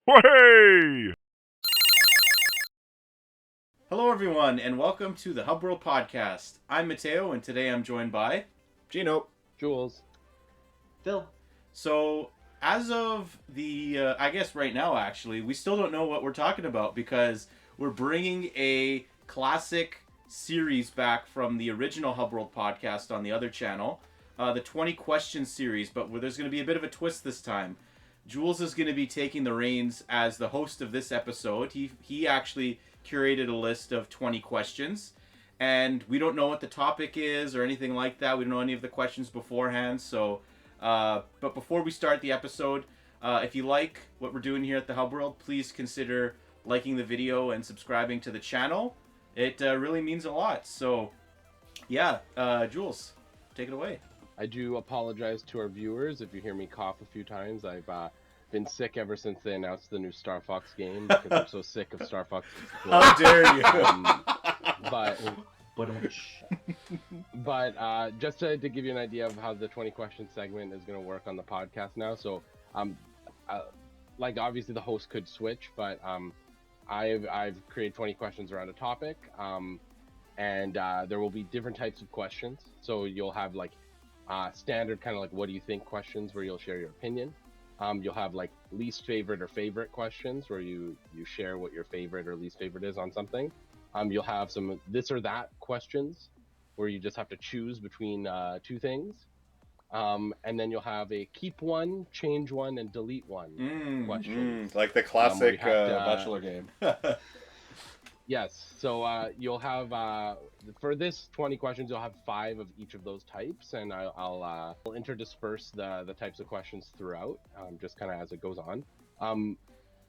Hey! Hello, everyone, and welcome to the Hub World Podcast. I'm Mateo, and today I'm joined by Gino. Jules. Phil. So, as of I guess right now, actually, we still don't know what we're talking about because we're bringing a classic series back from the original Hub World Podcast on the other channel, the 20 Questions series, but there's going to be a bit of a twist this time. Jules is going to be taking the reins as the host of this episode. He actually curated a list of 20 questions, and we don't know what the topic is or anything like that. We don't know any of the questions beforehand, so but before we start the episode, if you like what we're doing here at the Hub World, please consider liking the video and subscribing to the channel. It really means a lot. So yeah, Jules, take it away. I do apologize to our viewers if you hear me cough a few times. I've been sick ever since they announced the new Star Fox game because I'm so sick of Star Fox. How dare you! But just to give you an idea of how the 20 question segment is going to work on the podcast now. So, like obviously the host could switch, but I've created 20 questions around a topic, and there will be different types of questions. So you'll have like standard kind of like what do you think questions where you'll share your opinion. You'll have like least favorite or favorite questions where you share what your favorite or least favorite is on something. You'll have some this or that questions where you just have to choose between two things. And then you'll have a keep one, change one, and delete one questions. Like the classic Bachelor game. Yes, so you'll have, for this 20 questions, you'll have 5 of each of those types, and I'll interdisperse the types of questions throughout, just kind of as it goes on.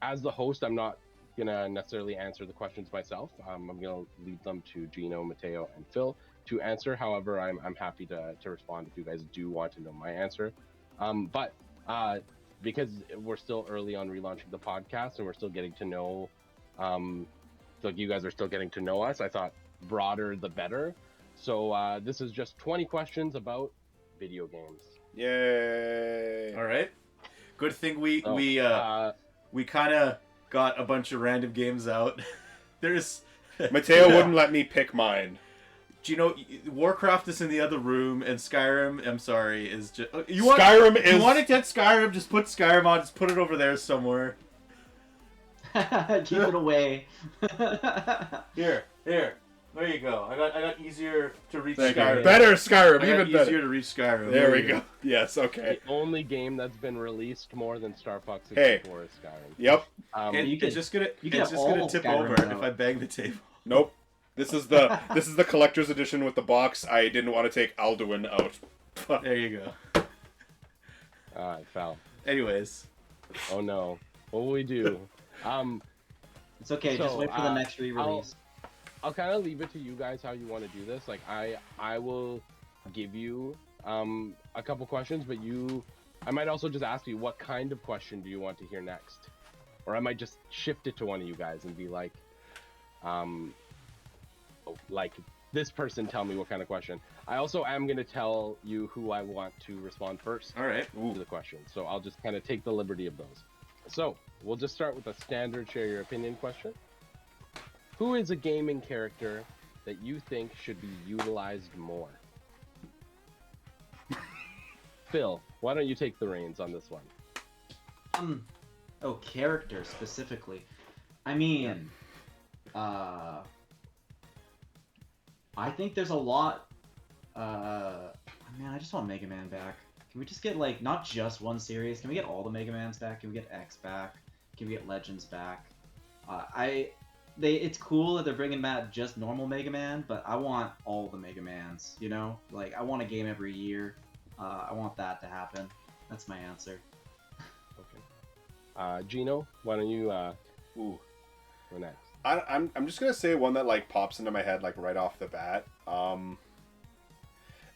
As the host, I'm not going to necessarily answer the questions myself. I'm going to leave them to Gino, Mateo, and Phil to answer. However, I'm happy to respond if you guys do want to know my answer. But because we're still early on relaunching the podcast and we're still getting to know so you guys are still getting to know us, I thought broader the better. So this is just 20 questions about video games. Yay! All right. Good thing we kind of got a bunch of random games out. There's Mateo wouldn't let me pick mine. Do you know Warcraft is in the other room and Skyrim? I'm sorry, is just you want to get Skyrim? Just put Skyrim on. Just put it over there somewhere. Keep it away. Here. There you go. I got easier to reach Thank Skyrim. you. Better Skyrim, I got even better. easier to reach Skyrim. There we go. Yes, okay. The only game that's been released more than Star Fox 64 is Skyrim. Yep. It's just gonna tip over if I bang the table. Nope. This is the collector's edition with the box. I didn't want to take Alduin out. There you go. I fell. Anyways. Oh no. What will we do? It's okay, just wait for the next re-release. I'll kind of leave it to you guys how you want to do this. Like I will give you a couple questions, but I might also just ask you what kind of question do you want to hear next, or I might just shift it to one of you guys and be like this person tell me what kind of question. I also am going to tell you who I want to respond first. All right. To the question. So I'll just kind of take the liberty of those. So we'll just start with a standard share your opinion question. Who is a gaming character that you think should be utilized more? Phil, why don't you take the reins on this one? Character specifically. I mean, I think there's a lot. Man, I just want Mega Man back. Can we just get like not just one series? Can we get all the Mega Mans back? Can we get X back? Can we get Legends back? It's cool that they're bringing back just normal Mega Man, but I want all the Mega Mans. You know, like I want a game every year. I want that to happen. That's my answer. Okay. Gino, why don't you go next? I'm just gonna say one that like pops into my head like right off the bat.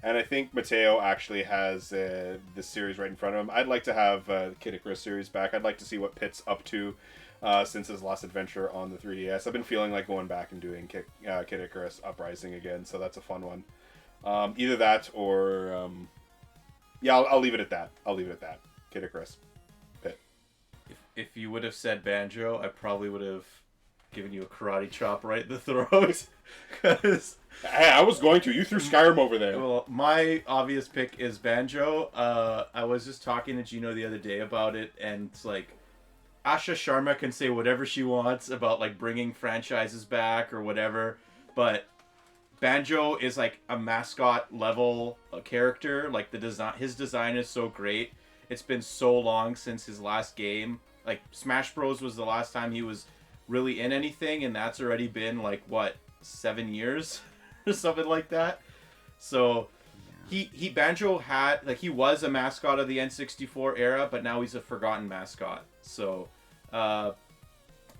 And I think Mateo actually has this series right in front of him. I'd like to have Kid Icarus series back. I'd like to see what Pit's up to since his last adventure on the 3DS. I've been feeling like going back and doing Kid Icarus Uprising again, so that's a fun one. Either that or... I'll leave it at that. Kid Icarus. Pit. If if you would have said Banjo, I probably would have given you a karate chop right in the throat. Because Hey, I was going to. You threw Skyrim over there. well, my obvious pick is Banjo. I was just talking to Gino the other day about it, and it's like Asha Sharma can say whatever she wants about like bringing franchises back or whatever, but Banjo is like a mascot level character. Like his design is so great. It's been so long since his last game. Like Smash Bros was the last time he was really in anything, and that's already been like what, 7 years or something like that. So he Banjo had like he was a mascot of the N64 era, but now he's a forgotten mascot. So I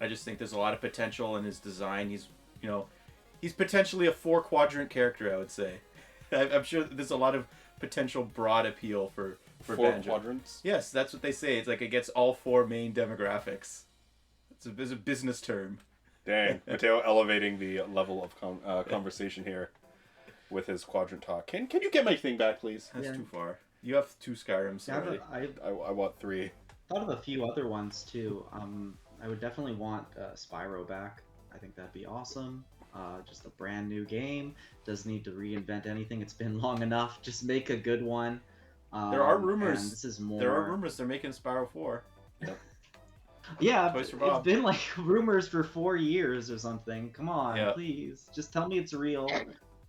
just think there's a lot of potential in his design. He's potentially a 4-quadrant character, I would say. I'm sure there's a lot of potential broad appeal for 4 Banjo. quadrants? Yes, that's what they say. It's like it gets all 4 main demographics. It's a business term. Dang. Mateo elevating the level of conversation here with his quadrant talk. Can you get my thing back, please? That's Yeah. too far. You have 2 Skyrims Yeah, already. I want 3. thought of a few other ones too. I would definitely want Spyro back. I think that'd be awesome. Just a brand new game. Doesn't need to reinvent anything. It's been long enough. Just make a good one. There are rumors. And this is more. There are rumors they're making Spyro 4. Yeah, Toys for it's Bob. been like rumors for 4 years or something. Come on, Yeah. please. Just tell me it's real,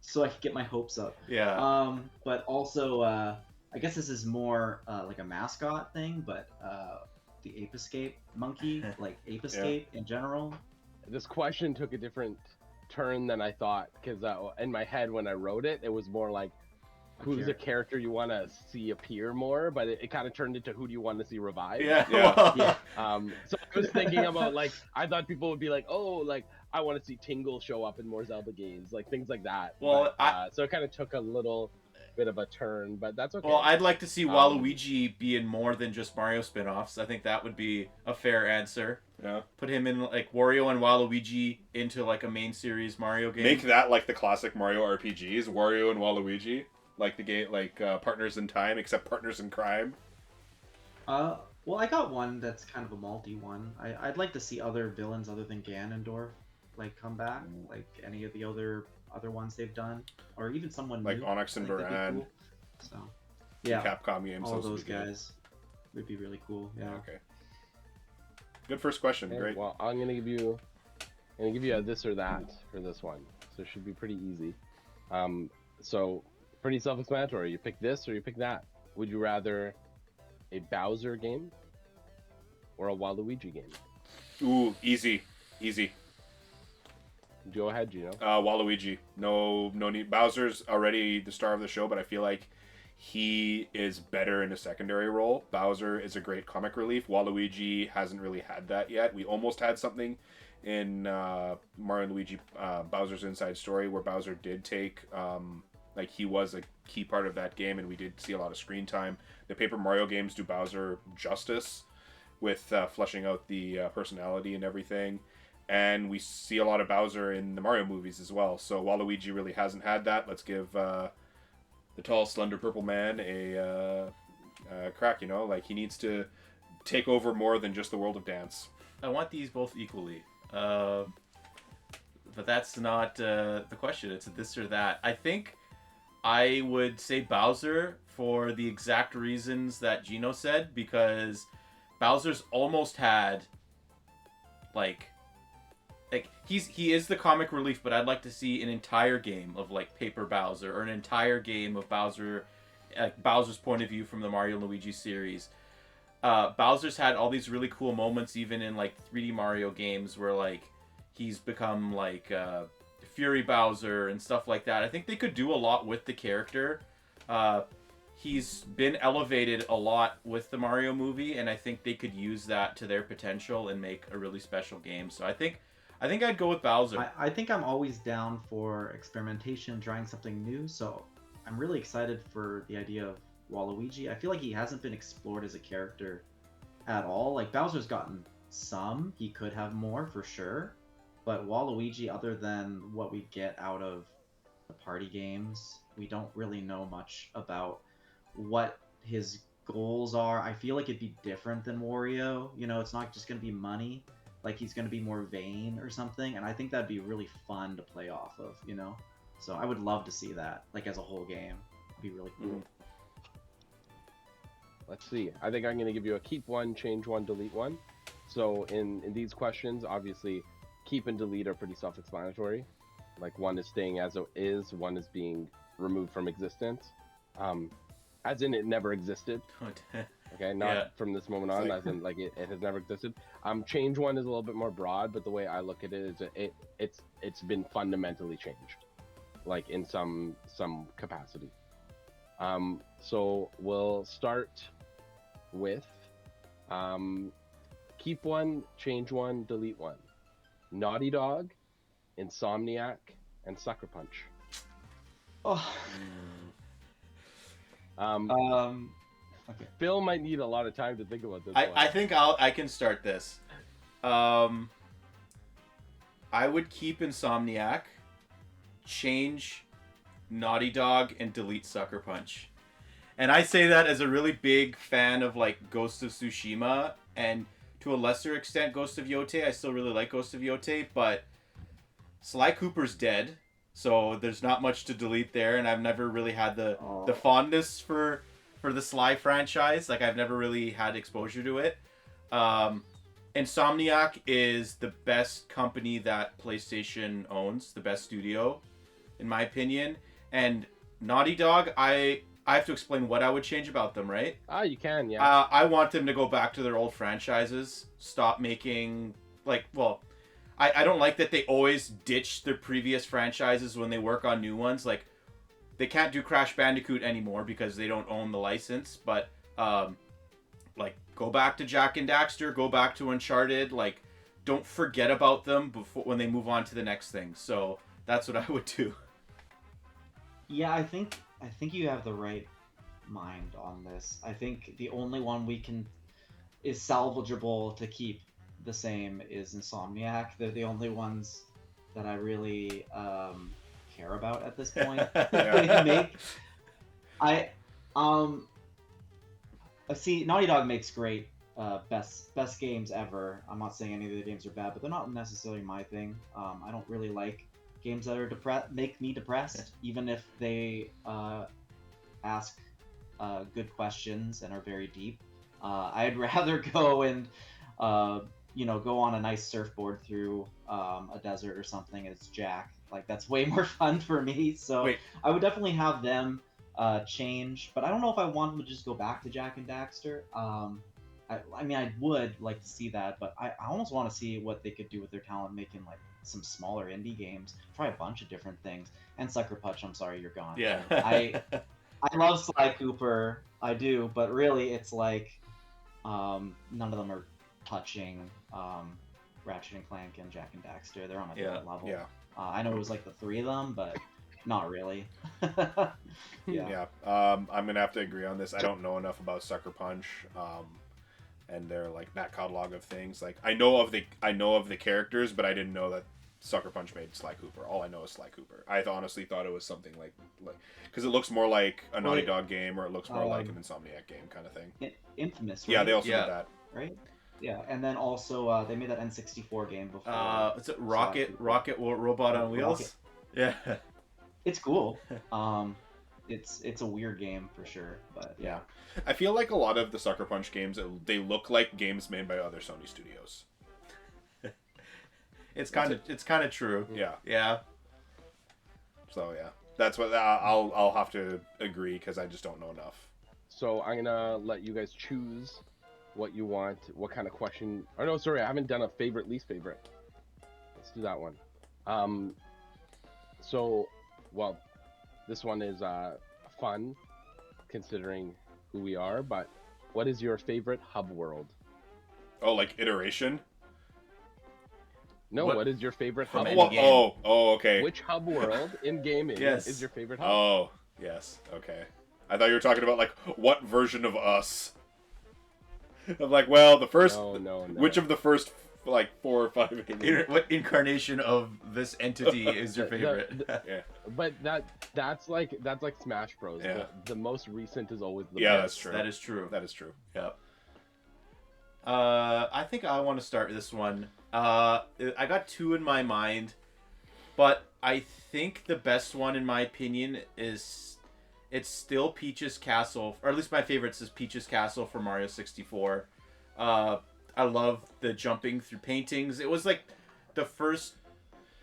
so I can get my hopes up. Yeah. But also, I guess this is more like a mascot thing, but the Ape Escape monkey, like Ape Escape in general. This question took a different turn than I thought, because in my head when I wrote it, it was more like, who's a character you want to see appear more, but it kind of turned into who do you want to see revive. Yeah. Yeah. Yeah. So I was thinking about like, I thought people would be like, oh, like I want to see Tingle show up in more Zelda games, like things like that. Well, But, so it kind of took a little bit of a turn, but that's okay. Well, I'd like to see Waluigi be in more than just Mario spin-offs. I think that would be a fair answer. Yeah. Put him in like Wario and Waluigi into like a main series Mario game. Make that like the classic Mario RPGs, Wario and Waluigi, like the game, like Partners in Time, except Partners in Crime. Well, I got one that's kind of a multi one. I'd like to see other villains other than Ganondorf, like come back, like any of the other ones they've done, or even someone Like new. Onyx and I think that'd be Varan. cool. So, yeah, Capcom games. all would those be good. guys would be really cool. Yeah. Okay. Good first question. Okay, Great. well, I'm gonna give you a this or that for this one, so it should be pretty easy. So pretty self-explanatory. You pick this or you pick that. Would you rather a Bowser game or a Waluigi game? Ooh, easy. Go ahead, Gino. Waluigi. No need. Bowser's already the star of the show, but I feel like he is better in a secondary role. Bowser is a great comic relief. Waluigi hasn't really had that yet. We almost had something in Mario and Luigi Bowser's Inside Story where Bowser did take like he was a key part of that game, and we did see a lot of screen time. The Paper Mario games do Bowser justice with fleshing out the personality and everything. And we see a lot of Bowser in the Mario movies as well. So Waluigi really hasn't had that. Let's give the tall, slender purple man a crack, you know? Like, he needs to take over more than just the world of dance. I want these both equally. But that's not the question. It's a this or that. I think I would say Bowser for the exact reasons that Gino said, because Bowser's almost had like he is the comic relief, but I'd like to see an entire game of like Paper Bowser, or an entire game of Bowser, Bowser's point of view from the Mario and Luigi series. Bowser's had all these really cool moments, even in like 3D Mario games, where like he's become like Fury Bowser and stuff like that. I think they could do a lot with the character. He's been elevated a lot with the Mario movie, and I think they could use that to their potential and make a really special game. So I think I'd go with Bowser. I think I'm always down for experimentation, trying something new. So I'm really excited for the idea of Waluigi. I feel like he hasn't been explored as a character at all. Like Bowser's gotten some, he could have more for sure. But Waluigi, other than what we get out of the party games, we don't really know much about what his goals are. I feel like it'd be different than Wario. You know, it's not just gonna be money. Like he's gonna be more vain or something, and I think that'd be really fun to play off of. You know, so I would love to see that, like as a whole game. It'd be really cool. Let's see. I think I'm going to give you a keep one, change one, delete one. So in these questions, obviously, keep and delete are pretty self-explanatory. Like one is staying as it is, one is being removed from existence. As in it never existed. Okay, not from this moment on, as in like it has never existed. Change one is a little bit more broad, but the way I look at it is it's been fundamentally changed, like in some capacity. So we'll start with keep one, change one, delete one. Naughty Dog, Insomniac, and Sucker Punch. Oh. Okay. Phil might need a lot of time to think about this. I think I can start this. I would keep Insomniac, change Naughty Dog, and delete Sucker Punch. And I say that as a really big fan of like Ghost of Tsushima, and to a lesser extent Ghost of Yotei. I still really like Ghost of Yotei, but Sly Cooper's dead, so there's not much to delete there, and I've never really had the fondness for the Sly franchise. Like I've never really had exposure to it. Insomniac is the best company that PlayStation owns, the best studio, in my opinion. And Naughty Dog, I have to explain what I would change about them, right? You can, yeah. I want them to go back to their old franchises. Stop making, I don't like that they always ditch their previous franchises when they work on new ones. Like, they can't do Crash Bandicoot anymore because they don't own the license. But, go back to Jak and Daxter, go back to Uncharted. Like, don't forget about them when they move on to the next thing. So, that's what I would do. Yeah, I think you have the right mind on this. I think the only one is salvageable to keep the same is Insomniac. They're the only ones that I really care about at this point. See, Naughty Dog makes great best games ever. I'm not saying any of the games are bad, but they're not necessarily my thing. I don't really like games that are make me depressed, even if they ask good questions and are very deep. I'd rather go and go on a nice surfboard through a desert or something as Jack. Like that's way more fun for me. So I would definitely have them change, but I don't know if I want them to just go back to Jak and Daxter. I mean, I would like to see that, but I almost want to see what they could do with their talent making like some smaller indie games, try a bunch of different things. And Sucker Punch, I'm sorry, you're gone. Yeah. I love Sly Cooper, I do, but really it's like none of them are touching Ratchet and Clank and Jak and Daxter. They're on a different level. Yeah. I know it was like the three of them, but not really. Yeah. I'm gonna have to agree on this. I don't know enough about Sucker Punch. And their like back catalog of things. Like I know of the characters, but I didn't know that Sucker Punch made Sly Cooper. All I know is Sly Cooper. I honestly thought it was something like because it looks more like a Naughty Dog game, or it looks more like an Insomniac game kind of thing. Infamous. Right? Yeah, they also did that. Right. Yeah, and then also they made that N64 game before. Is it Rocket Robot on Wheels? Yeah. It's cool. It's a weird game for sure, but yeah. I feel like a lot of the Sucker Punch games, they look like games made by other Sony studios. It's kind of true. Yeah. Yeah. So yeah, that's what I'll have to agree because I just don't know enough. So I'm gonna let you guys choose what you want, what kind of question. Oh no, sorry, I haven't done a favorite, least favorite. Let's do that one. This one is fun, considering who we are, but what is your favorite hub world? Oh, like iteration? No, what is your favorite hub world? Okay. Which hub world in gaming is your favorite hub? Oh, yes, okay. I thought you were talking about, like, what version of us? I'm like, well, the first... No. Which of the first like 4 or 5 aliens. What incarnation of this entity is your favorite? Yeah. But that's like Smash Bros. Yeah. The most recent is always the Yeah, best. that's true. That is true. That is true. Yep. I think I want to start this one. I got 2 in my mind, but I think the best one, in my opinion, it's still Peach's Castle, or at least my favorite is Peach's Castle for Mario 64. I love the jumping through paintings. It was like the first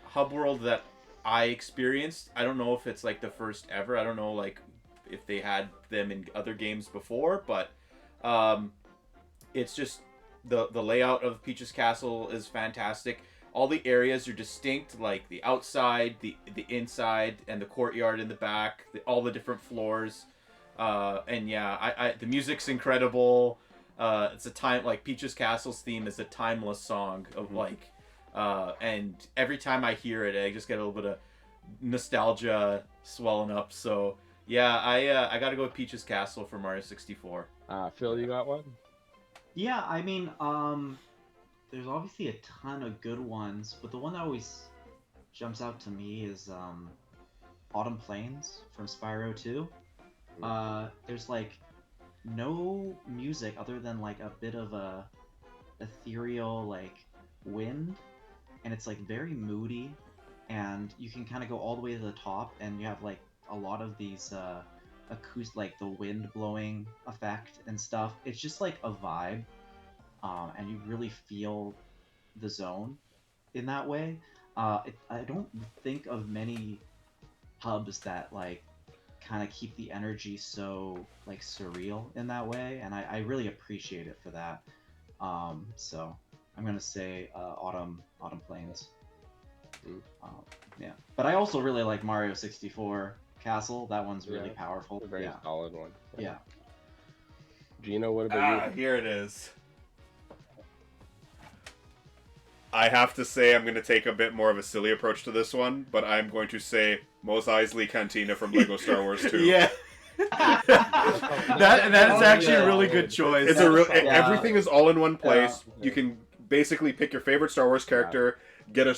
hub world that I experienced. I don't know if it's like the first ever. I don't know like if they had them in other games before, but it's just the layout of Peach's Castle is fantastic. All the areas are distinct, like the outside, the inside, and the courtyard in the back. All the different floors, and yeah, I the music's incredible. It's a time like Peach's Castle's theme is a timeless song of like, and every time I hear it, I just get a little bit of nostalgia swelling up. So yeah, I gotta go with Peach's Castle for Mario 64. Phil, you got one? Yeah, I mean, there's obviously a ton of good ones, but the one that always jumps out to me is Autumn Plains from Spyro 2. There's like no music other than like a bit of a ethereal like wind, and it's like very moody, and you can kind of go all the way to the top, and you have like a lot of these acoustic, like the wind blowing effect and stuff. It's just like a vibe, and you really feel the zone in that way. I don't think of many hubs that like kind of keep the energy so like surreal in that way, and I really appreciate it for that. So I'm gonna say Autumn Plains. Yeah, but I also really like Mario 64 Castle. That one's really powerful. A very Yeah. solid one. Yeah. Gino, what about you? Here it is. I have to say I'm going to take a bit more of a silly approach to this one, but I'm going to say Mos Eisley Cantina from Lego Star Wars 2. Yeah. that is actually a really good choice. It's everything is all in one place. Yeah. You can basically pick your favorite Star Wars character, get a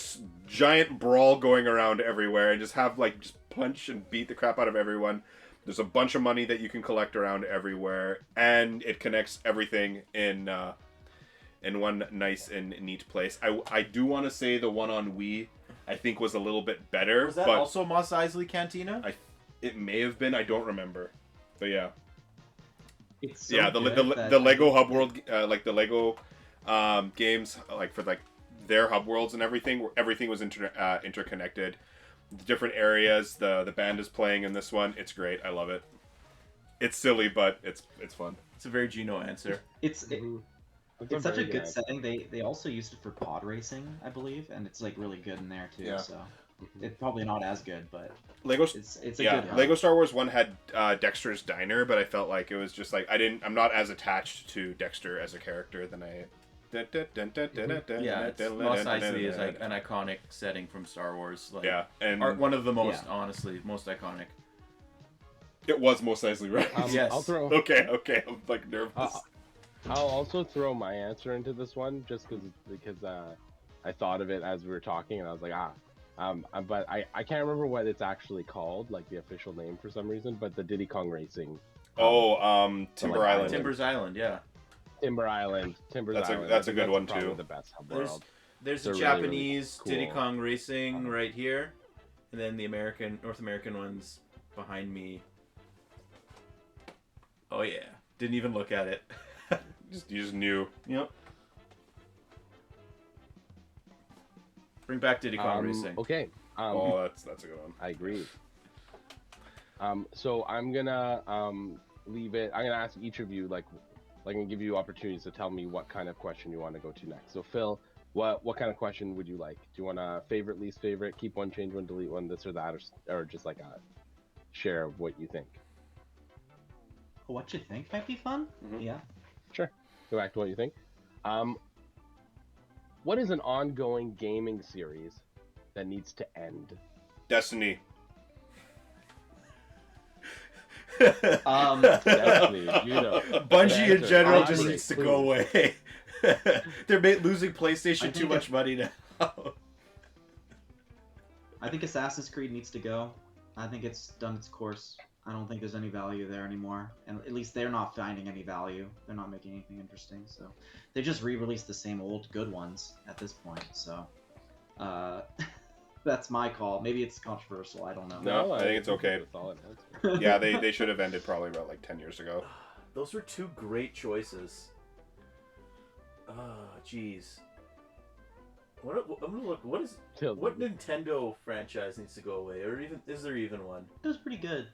giant brawl going around everywhere, and just have like just punch and beat the crap out of everyone. There's a bunch of money that you can collect around everywhere, and it connects everything in one nice and neat place. I do want to say the one on Wii I think was a little bit better. Was that but also Mos Eisley Cantina? it may have been. I don't remember. But yeah. It's so Yeah, good that the Lego Hub World, like the Lego games, like for like their hub worlds and everything, where everything was interconnected. The different areas, the band is playing in this one. It's great. I love it. It's silly, but it's fun. It's a very Gino answer. It's It's such a very good answer. setting. They also used it for pod racing, I believe, and it's like really good in there too. Yeah. So it's probably not as good, but Lego, it's a yeah, good hub. Lego Star Wars 1 had Dexter's Diner, but I felt like it was just like I'm not as attached to Dexter as a character than I. Yeah, Mos Eisley is like an iconic setting from Star Wars. Like, Yeah, and one of the most, Yeah. honestly, most iconic. it was Mos Eisley, right? Yes. I'll throw. Okay, I'm like nervous. I'll also throw my answer into this one just because I thought of it as we were talking, and I was like, but I can't remember what it's actually called, like the official name for some reason, but the Diddy Kong Racing. Timber like, Island. Timbers Island, yeah. Timber Island. That's a Island. good one, probably too. The best hub There's world. there's They're the really, really Japanese cool. Diddy Kong Racing right here, and then the North American ones behind me. Oh yeah, didn't even look at it. You just knew. Yep. Bring back Diddy Kong Racing. Okay. That's a good one. I agree. So I'm gonna leave it. I'm gonna ask each of you like I'm gonna give you opportunities to tell me what kind of question you want to go to next. So Phil, what kind of question would you like? Do you want a favorite, least favorite, keep one, change one, delete one, this or that, or just like a share of what you think? What you think might be fun? Mhm. Yeah. Sure. Go back to what you think. What is an ongoing gaming series that needs to end? Destiny. Destiny, you know. Bungie in Answer. general I just agree. needs to go away. They're losing PlayStation too much money now. I think Assassin's Creed needs to go. I think it's done its course. I don't think there's any value there anymore, and at least they're not finding any value. They're not making anything interesting, so they just re-released the same old good ones at this point. So that's my call. Maybe it's controversial. I don't know. No, I think it's okay. That's all it is. Yeah, they should have ended probably about like 10 years ago. Those were two great choices. Oh, jeez. I'm gonna look. What Nintendo franchise needs to go away, or even is there even one? It was pretty good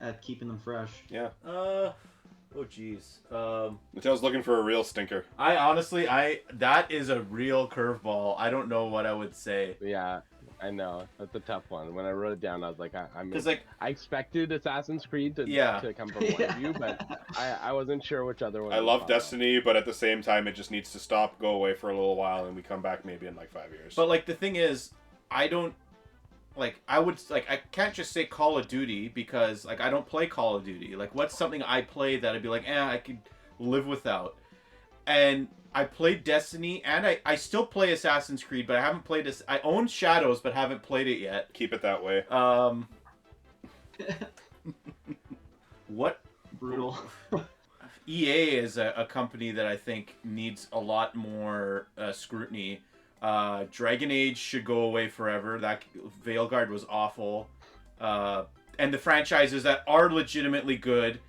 at keeping them fresh. Yeah. Oh, jeez. Mattel's looking for a real stinker. That is a real curveball. I don't know what I would say. Yeah, I know. That's a tough one. When I wrote it down, I was like, I expected Assassin's Creed to come from one of you, but I wasn't sure which other one. I love Destiny, but at the same time, it just needs to stop, go away for a little while, and we come back maybe in like 5 years. But like the thing is, I can't just say Call of Duty because like I don't play Call of Duty. Like what's something I play that I'd be like, I could live without. And I played Destiny, and I still play Assassin's Creed, but I haven't played this. I own Shadows, but haven't played it yet. Keep it that way. What? Brutal. EA is a company that I think needs a lot more scrutiny. Dragon Age should go away forever. That Veilguard was awful. And the franchises that are legitimately good,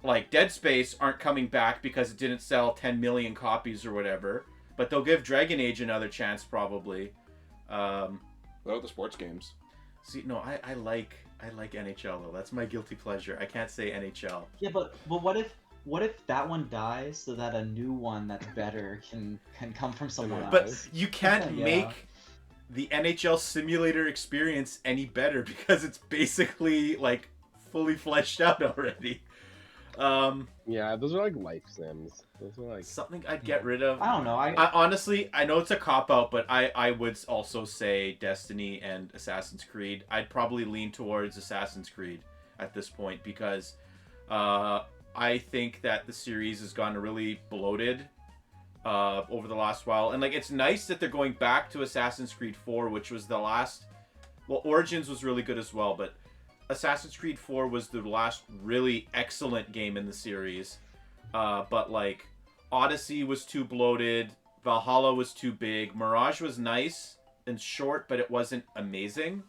like Dead Space, aren't coming back because it didn't sell 10 million copies or whatever. But they'll give Dragon Age another chance probably. What about the sports games? See, no, I like NHL though. That's my guilty pleasure. I can't say NHL. Yeah, but what if that one dies so that a new one that's better can come from someone else? But you can't Yeah. make the NHL simulator experience any better because it's basically like fully fleshed out already. Yeah, those are like life sims. Those are like Something I'd get rid of. I don't know. I honestly, I know it's a cop out, but I would also say Destiny and Assassin's Creed. I'd probably lean towards Assassin's Creed at this point because I think that the series has gotten really bloated over the last while. And like it's nice that they're going back to Assassin's Creed 4, which was the last. Well, Origins was really good as well, but Assassin's Creed 4 was the last really excellent game in the series. But like Odyssey was too bloated, Valhalla was too big, Mirage was nice and short, but it wasn't amazing.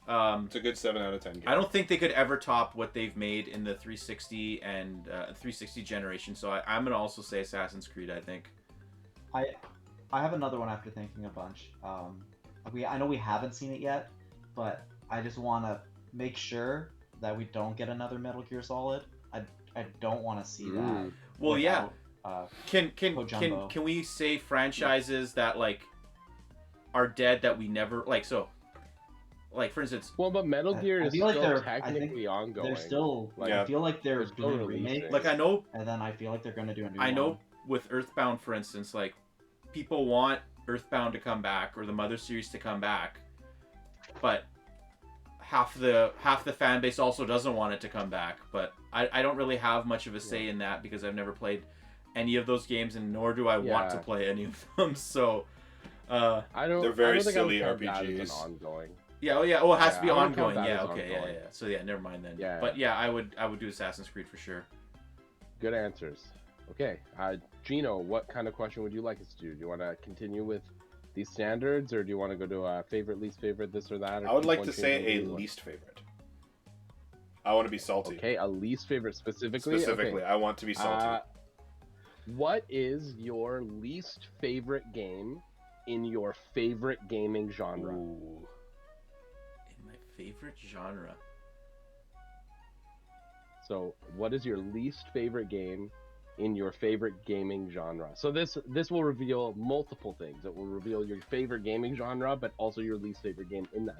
It's a good 7 out of 10 game. I don't think they could ever top what they've made in the 360 and 360 generation. So I'm gonna also say Assassin's Creed. I think. I have another one after thinking a bunch. I know we haven't seen it yet, but I just want to make sure that we don't get another Metal Gear Solid. I don't want to see that. Well, yeah. without, Can we say franchises that like are dead that we never like? So, like for instance, well, but Metal Gear I is feel like still they're- technically ongoing. They're still. Like, Yeah. I feel like they're They're still doing a releasing. remake, like I know and then I feel like they're gonna do a new I know one. with Earthbound, for instance, like people want Earthbound to come back or the Mother series to come back, but half the fan base also doesn't want it to come back. But I don't really have much of a say in that because I've never played any of those games, and nor do I want to play any of them. So I don't. They're very I don't think I would silly count that as an RPGs. ongoing. yeah, it has to be I wouldn't count ongoing. that Yeah, as okay, ongoing. yeah. So yeah, never mind then. Yeah. But yeah, I would do Assassin's Creed for sure. Good answers. Okay, Gino, what kind of question would you like us to do? Do you want to continue with these standards, or do you want to go to a favorite, least favorite, this or that? Or I would keep like one to change say over a you want? least favorite. I want to be salty. Okay, a least favorite specifically. Specifically, Okay. I want to be salty. What is your least favorite game in your favorite gaming genre? Ooh. In my favorite genre. So, what is your least favorite game in your favorite gaming genre? So this will reveal multiple things. It will reveal your favorite gaming genre, but also your least favorite game in that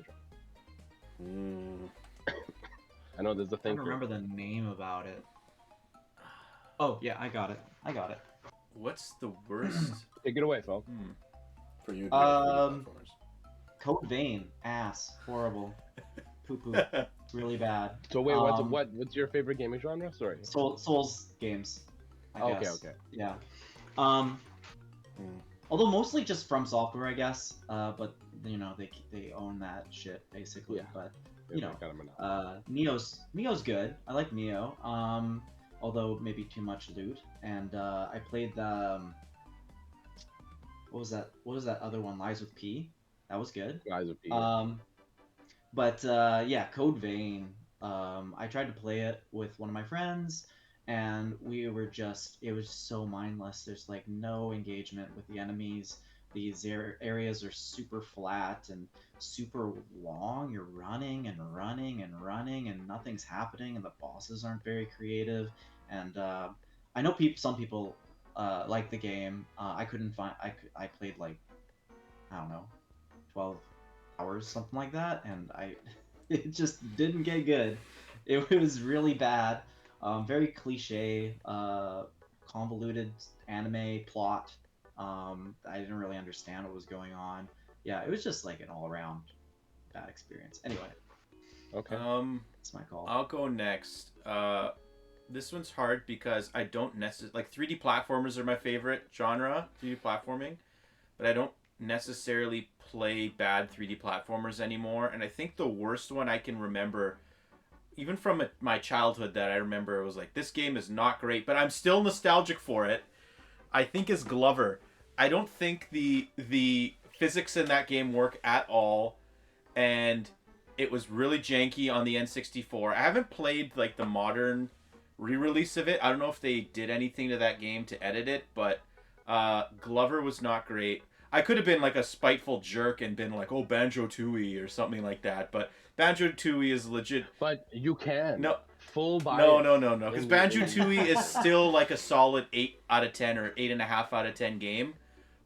genre. I know there's a I thing. don't remember the name about it. Oh yeah, I got it. What's the worst? Take it away, Phil. For you, Platformers. Code Vein, ass, horrible, poo poo, really bad. So wait, what's your favorite gaming genre? Sorry. Souls games. I Okay, guess. okay. Yeah. Although mostly just from software, I guess. But you know they own that shit basically. Yeah. But Yeah, you know, they got a monopoly. Neo's good. I like Neo. Although maybe too much loot. And I played the what was that? What was that other one? Lies with P. That was good. Guys with P. But yeah, Code Vein. I tried to play it with one of my friends, and we were just it was so mindless. There's like no engagement with the enemies. These areas are super flat and super long. You're running and running and running, and nothing's happening, and the bosses aren't very creative. And I know some people like the game. I couldn't find. I played like I don't know, 12 hours, something like that, and I it just didn't get good. It was really bad. Very cliche, convoluted anime plot. I didn't really understand what was going on. Yeah, it was just like an all-around bad experience. Anyway, Okay. it's my call. I'll go next. This one's hard because I don't necessarily like 3D platformers are my favorite genre, 3D platforming, but I don't necessarily play bad 3D platformers anymore. And I think the worst one I can remember, even from my childhood, that I remember was like, this game is not great, but I'm still nostalgic for it, I think is Glover. I don't think the physics in that game work at all, and it was really janky on the N64. I haven't played like the modern re-release of it. I don't know if they did anything to that game to edit it, but Glover was not great. I could have been like a spiteful jerk and been like, oh, Banjo-Tooie or something like that, but Banjo-Tooie is legit. But you can. No. Full bias. No. Because Banjo-Tooie is still like a solid 8 out of 10 or 8.5 out of 10 game.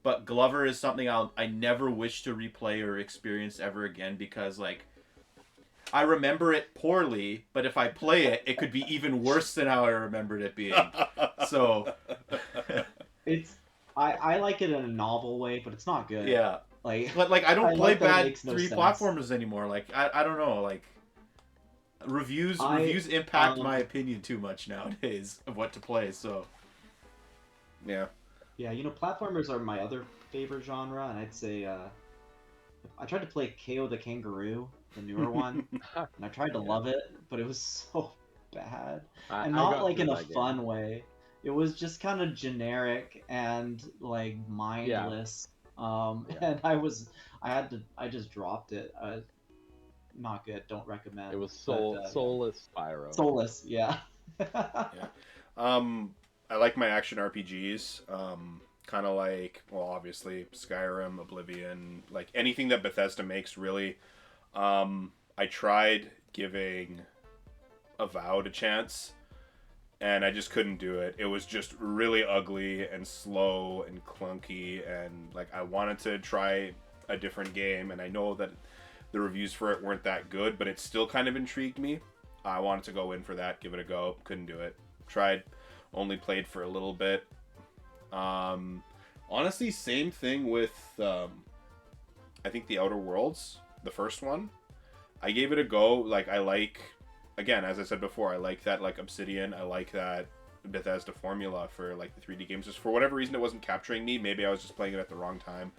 But Glover is something I never wish to replay or experience ever again, because like I remember it poorly, but if I play it, it could be even worse than how I remembered it being. So I like it in a novel way, but it's not good. yeah. Like, But like I don't play like that it bad makes no 3D sense. platformers anymore. Like I don't know, like reviews impact my opinion too much nowadays of what to play, so Yeah. Yeah, you know, platformers are my other favorite genre, and I'd say I tried to play KO the Kangaroo, the newer one, and I tried to love it, but it was so bad, and I not got like through in a that game. fun way. It was just kind of generic and like mindless. And I just dropped it. Not good. Don't recommend. It was But, soulless Spyro. soulless. Yeah. I like my action RPGs. Kind of like, well, obviously Skyrim, Oblivion, like anything that Bethesda makes, really. I tried giving Avowed a chance, and I just couldn't do it. It was just really ugly and slow and clunky, and like I wanted to try a different game, and I know that the reviews for it weren't that good, but it still kind of intrigued me. I wanted to go in for that, give it a go. Couldn't do it. Tried, only played for a little bit. Honestly, same thing with I think the Outer Worlds, the first one. I gave it a go. Like I like, again, as I said before, I like that like Obsidian. I like that Bethesda formula for like the 3D games. Just for whatever reason, it wasn't capturing me. Maybe I was just playing it at the wrong time.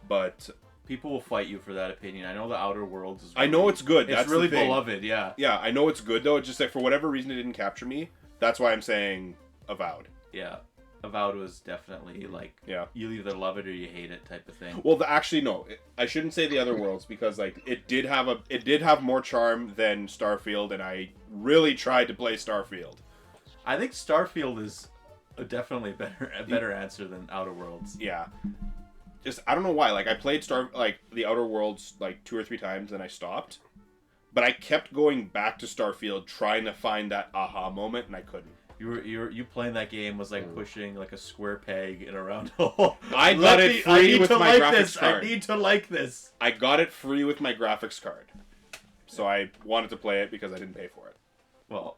But people will fight you for that opinion. I know the Outer Worlds is. I know it's good. It's That's really the thing. beloved. Yeah. Yeah, I know it's good though. It's just that for whatever reason it didn't capture me. That's why I'm saying Avowed. Yeah. Avowed was definitely like, Yeah. you either love it or you hate it type of thing. Well, actually, no. I shouldn't say the Other Worlds because like it did have more charm than Starfield, and I really tried to play Starfield. I think Starfield is definitely a better answer than Outer Worlds. Yeah. Just I don't know why. Like I played the Outer Worlds like 2 or 3 times, and I stopped. But I kept going back to Starfield, trying to find that aha moment, and I couldn't. You playing that game was like pushing like a square peg in a round hole. I got it free with my graphics card. I need to like this. I got it free with my graphics card. So I wanted to play it because I didn't pay for it. Well,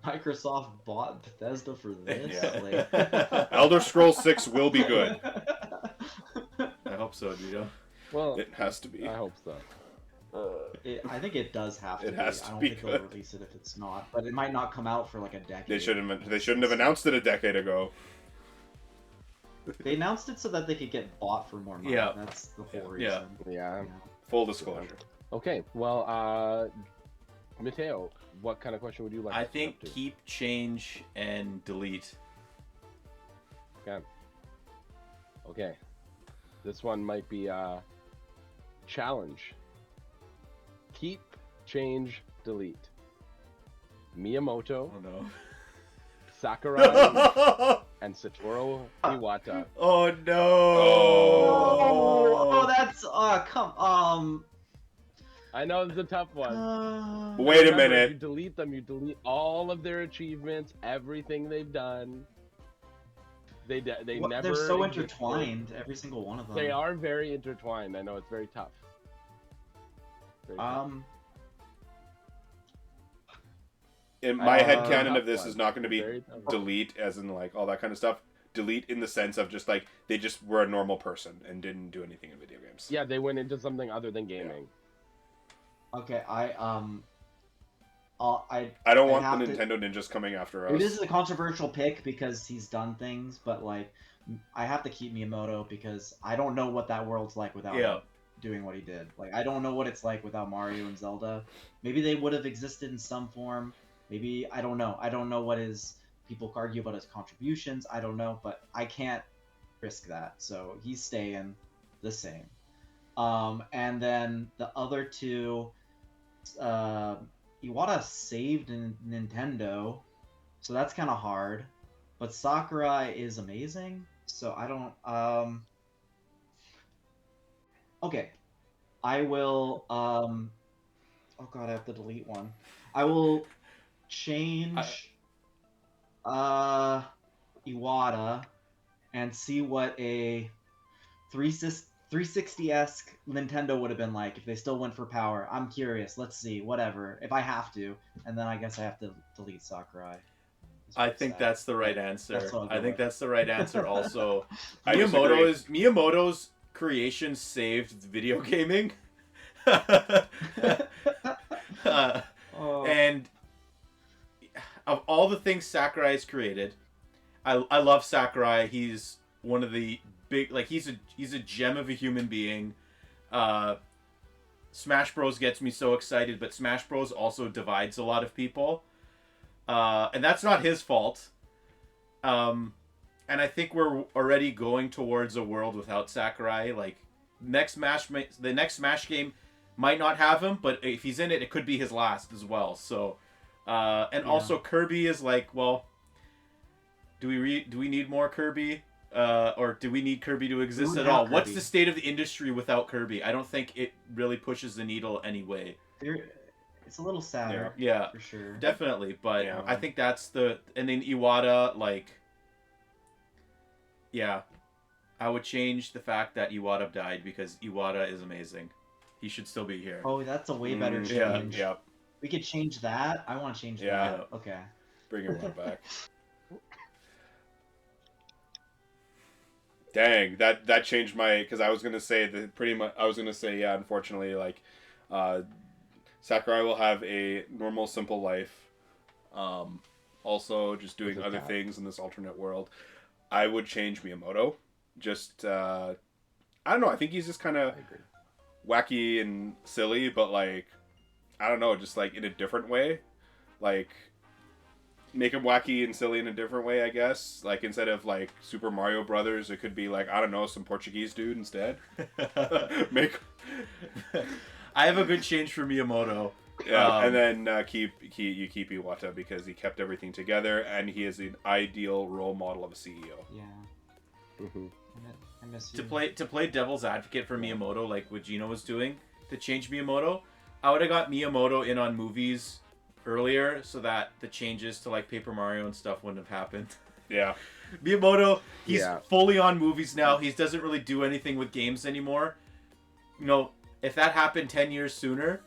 Microsoft bought Bethesda for this. Yeah. Like... Elder Scrolls 6 will be good. I hope so, Gino. Well, It has to be. I hope so. I think it does have to It be. has to I don't be think good. they'll release it if it's not. But it might not come out for like a decade. They shouldn't have announced it a decade ago. They announced it so that they could get bought for more money. Yeah. That's the whole Yeah. reason. Yeah. Full disclosure. Okay. Well, Mateo, what kind of question would you like? I to think jump to? keep, change, and delete. Okay. This one might be a challenge. Keep, change, delete. Miyamoto, Oh no. Sakurai, and Satoru Iwata. Oh no. Oh, that's I know it's a tough one. Wait a Remember, minute. If you delete them, you delete all of their achievements, everything they've done. They never. They're so existed. intertwined, every single one of them. They are very intertwined. I know it's very tough. Very tough. In my head canon tough of this one. is not going to be Very tough. delete, as in like all that kind of stuff. Delete in the sense of just like they just were a normal person and didn't do anything in video games. Yeah, they went into something other than gaming. Okay, I don't want have the to- Nintendo Ninjas coming after This us. is a controversial pick because he's done things, but like, I have to keep Miyamoto because I don't know what that world's like without Yeah. him doing what he did. Like, I don't know what it's like without Mario and Zelda. Maybe they would have existed in some form. Maybe, I don't know. I don't know what his, people argue about his contributions. I don't know, but I can't risk that. So he's staying the same. And then the other two, Iwata saved Nintendo, so that's kind of hard. But Sakurai is amazing, so I don't. Okay, I will. Oh god, I have to delete one. I will change. Iwata, and see what a 360-esque Nintendo would have been like if they still went for power. I'm curious. Let's see. Whatever. If I have to, and then I guess I have to delete Sakurai. I think that's the right answer. That's what I'll go I think with. that's the right answer also. I disagree. Miyamoto's creation saved video gaming. Oh. And of all the things Sakurai's created, I love Sakurai. He's one of the big, like, he's a gem of a human being. Smash Bros gets me so excited, but Smash Bros also divides a lot of people. And that's not his fault. And I think we're already going towards a world without Sakurai. Like, the next Smash game might not have him, but if he's in it, it could be his last as well. So, also Kirby is like, well, do we need more Kirby? Or do we need Kirby to exist at all? What's the state of the industry without Kirby? I don't think it really pushes the needle anyway. It's a little sadder. Yeah, for sure. definitely. But Yeah. I think that's and then Iwata, like, yeah, I would change the fact that Iwata died because Iwata is amazing. He should still be here. Oh, that's a way better yeah, change. Yeah. We could change that. I want to change Yeah. that. Okay. Bring everyone back. Dang, that changed my, because I was gonna say that pretty much. I was gonna say, yeah, unfortunately, like, Sakurai will have a normal, simple life. Also, just doing other things in this alternate world. I would change Miyamoto. Just, I don't know. I think he's just kind of wacky and silly, but like, I don't know, just like in a different way. Like, make him wacky and silly in a different way, I guess. Like, instead of like Super Mario Brothers, it could be like, I don't know, some Portuguese dude instead. Make. I have a good change for Miyamoto. Yeah, and then you keep Iwata because he kept everything together and he is an ideal role model of a CEO. Yeah. Mm-hmm. I miss you. To play devil's advocate for Miyamoto, like what Gino was doing, to change Miyamoto, I would have got Miyamoto in on movies earlier so that the changes to like Paper Mario and stuff wouldn't have happened. Yeah. Miyamoto, he's fully on movies now. He doesn't really do anything with games anymore. You know, if that happened 10 years sooner,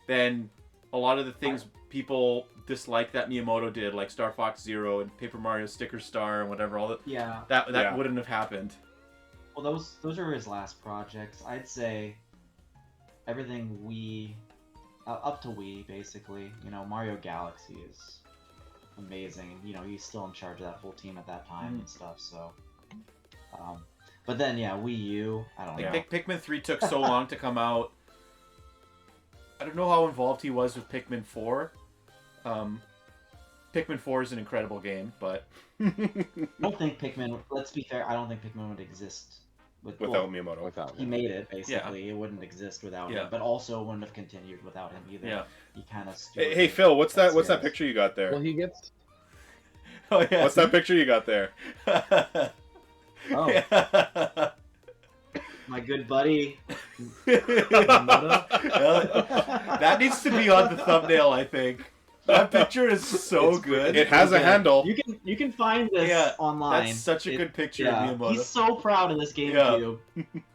then a lot of the things people dislike that Miyamoto did, like Star Fox Zero and Paper Mario Sticker Star and whatever, all that wouldn't have happened. Well, those are his last projects. I'd say everything Wii, up to Wii, basically. You know, Mario Galaxy is amazing, and you know he's still in charge of that whole team at that time and stuff. So But then yeah, Wii U. I don't know. Like Pikmin 3 took so long to come out. I don't know how involved he was with Pikmin 4. Pikmin 4 is an incredible game, but I don't think Pikmin. Let's be fair. I don't think Pikmin would exist without Miyamoto. Without He made it basically. It wouldn't exist without him, but also wouldn't have continued without him either. Yeah. He kind of. Hey Phil, what's that picture you got there? Well, he gets. oh yeah. What's that picture you got there? Oh, Yeah. my good buddy. That needs to be on the thumbnail, I think. That picture is so good. It has a handle. You can find this online. That's such a good picture of Miyamoto. He's so proud of this GameCube.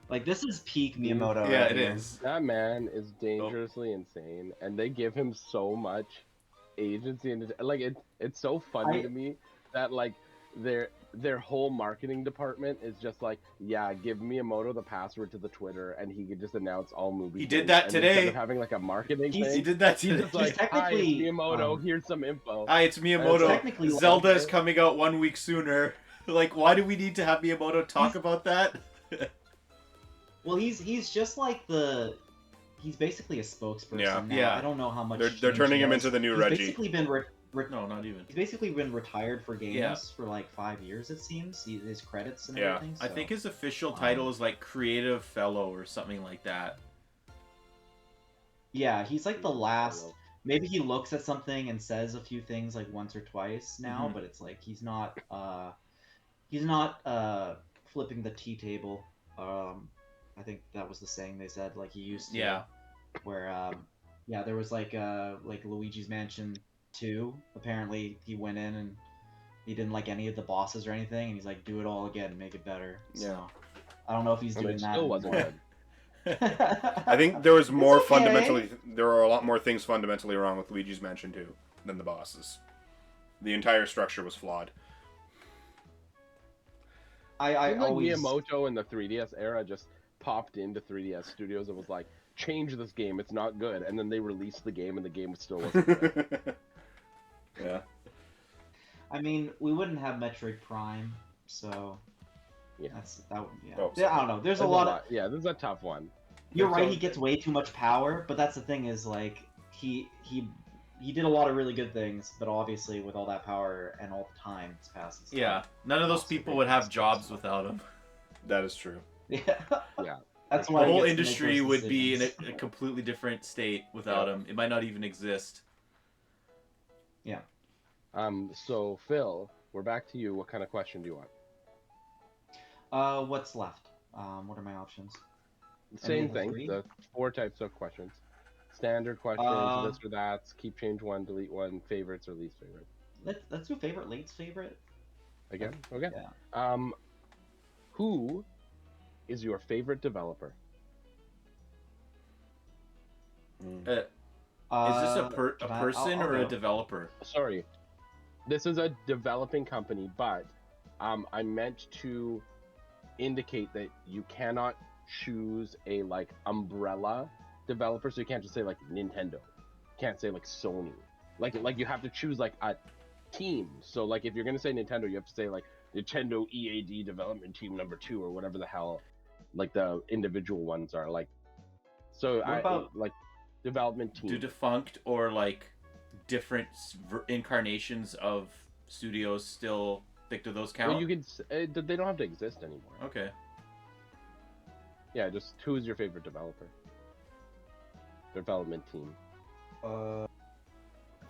Like this is peak Miyamoto. Yeah, right it here. is. That man is dangerously insane, and they give him so much agency, and like it's so funny to me that like their whole marketing department is just like, yeah, give Miyamoto the password to the Twitter, and he could just announce all movies. He did that and today. Instead of having like a marketing thing, He did that he's today. just like, hi, technically, it's Miyamoto, here's some info. Hi, it's Miyamoto. technically Zelda like- is coming out 1 week sooner. Like, why do we need to have Miyamoto talk about that? Well, he's just like he's basically a spokesperson. Yeah. Now. Yeah. I don't know how much. They're change turning he him has. into the new He's Reggie. Basically been No, not even. He's basically been retired for games Yeah. for like 5 years, it seems. His credits and Yeah. everything. I So. think his official title is like Creative Fellow or something like that. Yeah, he's like the last. Maybe he looks at something and says a few things like once or twice now, Mhm. but it's like he's not flipping the tea table. I think that was the saying they said. Like he used to. Yeah. Where yeah, there was like Luigi's Mansion 2. Apparently, he went in and he didn't like any of the bosses or anything, and he's like, do it all again, make it better. Yeah. So I don't know if he's And doing it that. still wasn't anymore. good. I think there was more okay. fundamentally. There are a lot more things fundamentally wrong with Luigi's Mansion 2 than the bosses. The entire structure was flawed. I like always Miyamoto in the 3DS era just popped into 3DS Studios and was like, change this game, it's not good. And then they released the game and the game still wasn't good. Yeah. I mean, we wouldn't have Metroid Prime, so Yeah. yeah. Oh, I don't know. There's a lot. Yeah, this is a tough one. You're It's right. so- He gets way too much power, but that's the thing is like he did a lot of really good things, but obviously with all that power and all the time it's passed. It's Yeah. None of those people would have jobs without him. That is true. Yeah. Yeah. That's The why he whole gets to make industry those would be in decisions. a completely different state without him. It might not even exist. So Phil, we're back to you. What kind of question do you want? What's left? What are my options? Same of the thing. three? The 4 types of questions. Standard questions, this or that, keep change one, delete one, favorites or least favorite. Let's do favorite, least favorite. Again? Okay. Yeah. Who is your favorite developer? Is this a person or a developer? Sorry. This is a developing company, but I meant to indicate that you cannot choose a like umbrella developer, so you can't just say like Nintendo. You can't say like Sony. Like you have to choose like a team. So like if you're gonna say Nintendo, you have to say like Nintendo EAD Development Team number 2 or whatever the hell like the individual ones are. Like so What about- like development team. Do defunct or like different incarnations of studios still think do those count? Well, you could they don't have to exist anymore. Okay. Yeah, just who's your favorite developer? Development team.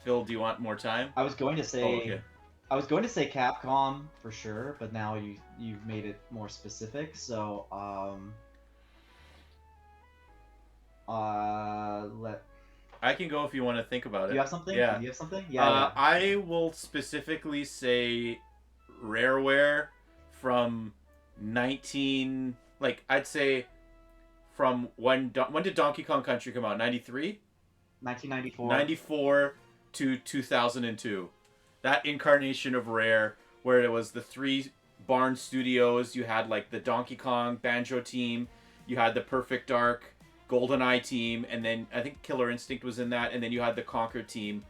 Phil, do you want more time? I was going to say. Oh, okay. I was going to say Capcom for sure, but now you've made it more specific. So I can go if you want to think about it. you have something? Yeah. You have something? Yeah. I will specifically say Rareware from 19. Like I'd say from when did Donkey Kong Country come out? 93? 1994. 94 to 2002. That incarnation of Rare, where it was the 3 Barn Studios. You had like the Donkey Kong Banjo team. You had the Perfect Dark GoldenEye team, and then I think Killer Instinct was in that, and then you had the Conquer team.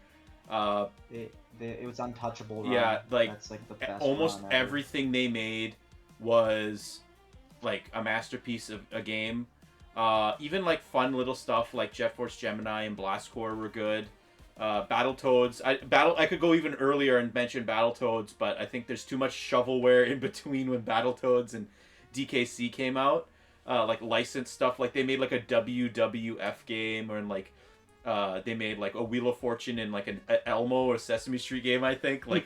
It was untouchable. Run. Yeah, like that's like the best. almost run ever. everything they made was like a masterpiece of a game. Even like fun little stuff like Jet Force Gemini and Blast Corps were good. Battletoads. I could go even earlier and mention Battletoads, but I think there's too much shovelware in between when Battletoads and DKC came out. Like licensed stuff, like they made like a WWF game, or like they made like a Wheel of Fortune and like an Elmo or Sesame Street game. I think like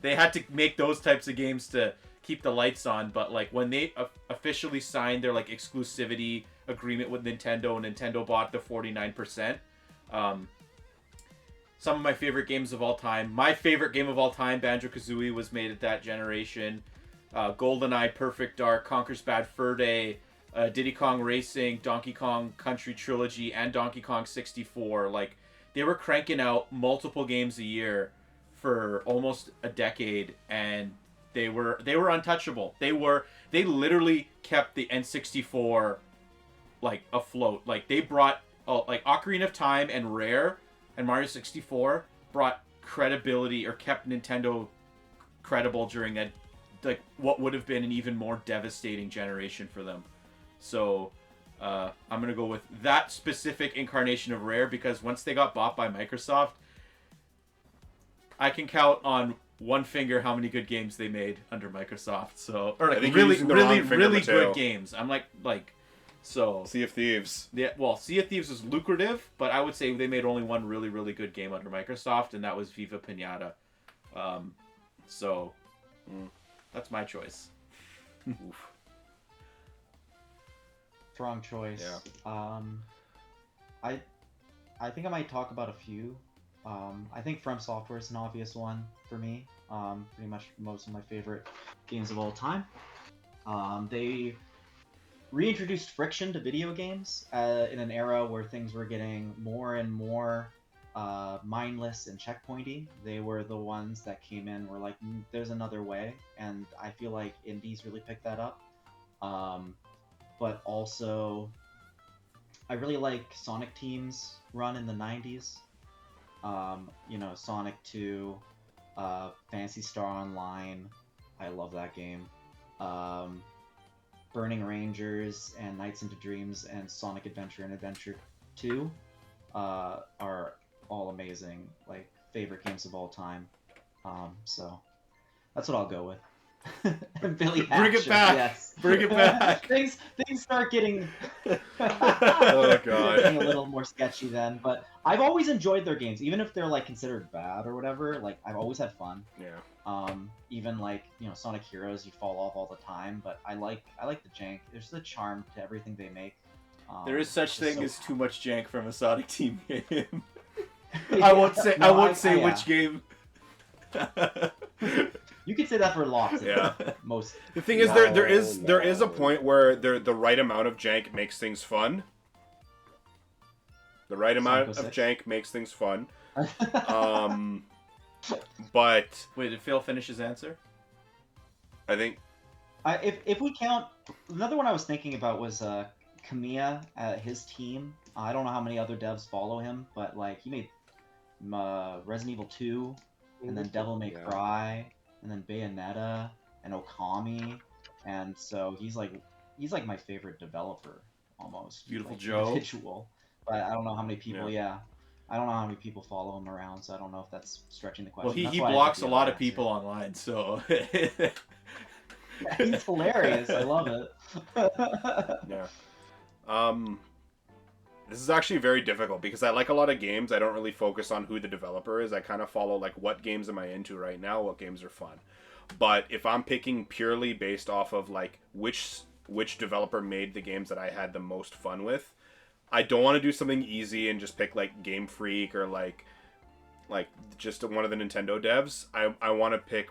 they had to make those types of games to keep the lights on. But like when they officially signed their like exclusivity agreement with Nintendo, and Nintendo bought the 49%. Some of my favorite games of all time. My favorite game of all time, Banjo-Kazooie, was made at that generation. GoldenEye, Perfect Dark, Conker's Bad Fur Day, Diddy Kong Racing, Donkey Kong Country Trilogy, and Donkey Kong 64. Like, they were cranking out multiple games a year for almost a decade, and they were untouchable. They literally kept the N64 like afloat. Like, they brought like Ocarina of Time and Rare and Mario 64 brought credibility, or kept Nintendo credible during that, like, what would have been an even more devastating generation for them. So I'm gonna go with that specific incarnation of Rare, because once they got bought by Microsoft, I can count on one finger how many good games they made under Microsoft. So, or like really good games. I'm like so. Sea of Thieves. Yeah, well, Sea of Thieves was lucrative, but I would say they made only one really good game under Microsoft, and that was Viva Pinata. That's my choice. Oof. Strong choice. Yeah. I think I might talk about a few. I think From Software is an obvious one for me. Pretty much most of my favorite games of all time. They reintroduced friction to video games in an era where things were getting more and more mindless and checkpointy. They were the ones that came in, were like, there's another way, and I feel like indies really picked that up. But also, I really like Sonic Team's run in the 90s. Sonic 2, Phantasy Star Online, I love that game. Burning Rangers and Nights into Dreams and Sonic Adventure and Adventure 2 are all amazing, like, favorite games of all time. So that's what I'll go with. Billy Hatcher, Bring it back. Yes. Bring it back. things start getting Oh god. getting a little more sketchy then, but I've always enjoyed their games, even if they're like considered bad or whatever. Like, I've always had fun. Yeah. Even like, Sonic Heroes, you fall off all the time, but I like the jank. There's the charm to everything they make. There is such thing as too much jank from a Sonic Team game. Yeah. I won't say which game. You could say that for lots. Yeah. Most. The thing is, there is a point where the right amount of jank makes things fun. The right amount of jank makes things fun. But wait, did Phil finish his answer? I think if we count, another one I was thinking about was Kamiya, his team. I don't know how many other devs follow him, but like, he made Resident Evil 2, and then Devil May Cry, and then Bayonetta, and Okami, and so he's like my favorite developer almost. Beautiful like, Joe. Individual. But I don't know how many people. Yeah. I don't know how many people follow him around, so I don't know if that's stretching the question. Well, he blocks a lot of people online, so. He's hilarious. I love it. Yeah. This is actually very difficult because I like a lot of games. I don't really focus on who the developer is. I kind of follow like, what games am I into right now? What games are fun? But if I'm picking purely based off of like which developer made the games that I had the most fun with, I don't want to do something easy and just pick like Game Freak or like just one of the Nintendo devs. I want to pick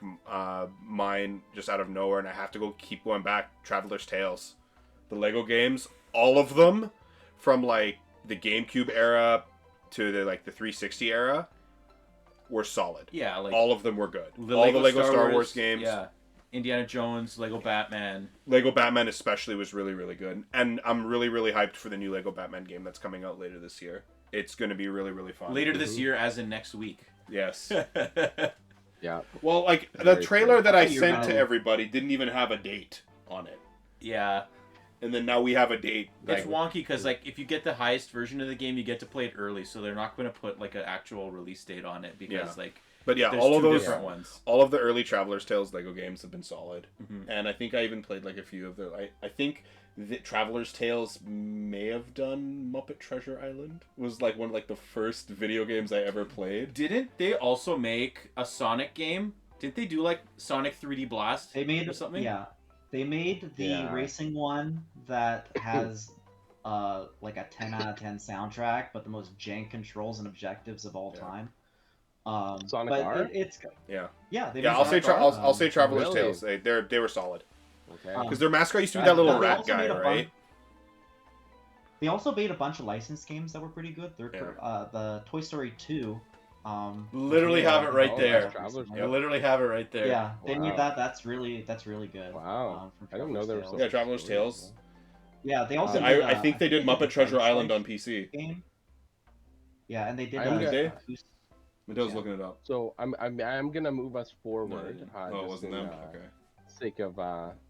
mine just out of nowhere, and I have to keep going back. Traveler's Tales, the Lego games, all of them, from like the GameCube era to the 360 era, were solid. Yeah, like all of them were good. All the Lego Star Wars games. Yeah. Indiana Jones, Lego Batman. Lego Batman especially was really, really good. And I'm really, really hyped for the new Lego Batman game that's coming out later this year. It's going to be really, really fun. Later this year, as in next week. Yes. Yeah. Well, like, the trailer that I sent to everybody didn't even have a date on it. Yeah. And then now we have a date. It's wonky because like if you get the highest version of the game, you get to play it early, so they're not going to put like an actual release date on it because like. But yeah, there's all of two those different ones. all of the early Traveler's Tales Lego games have been solid, Mm-hmm. and I think I even played like a few of the. I think the Traveler's Tales may have done Muppet Treasure Island. Was like one of like the first video games I ever played. Didn't they also make a Sonic game? Didn't they do like Sonic 3D Blast? They made or something. Yeah, they made the racing one that has like a 10 out of 10 soundtrack, but the most jank controls and objectives of all time. Sonic but R? It's Yeah. yeah. They Yeah, made I'll say Sonic R. I'll say Traveler's Really? Tales. They were solid Okay. because their mascot used to be that little They rat also guy, made a right? They also made a bunch of licensed games that were pretty good. Yeah. The Toy Story 2. Literally have it right there. Travelers. I literally have it right there. Yeah, they Wow. made that. That's really good. Wow. From I didn't know there was. Traveler's Yeah, Traveler's Tales. Yeah, they also. I, did, I think they did Muppet Treasure Island on PC. Game. Yeah, and they did. I'm gonna- Mateo's looking it up. So I'm gonna move us forward. Oh, it just wasn't in, them. Okay. Sake of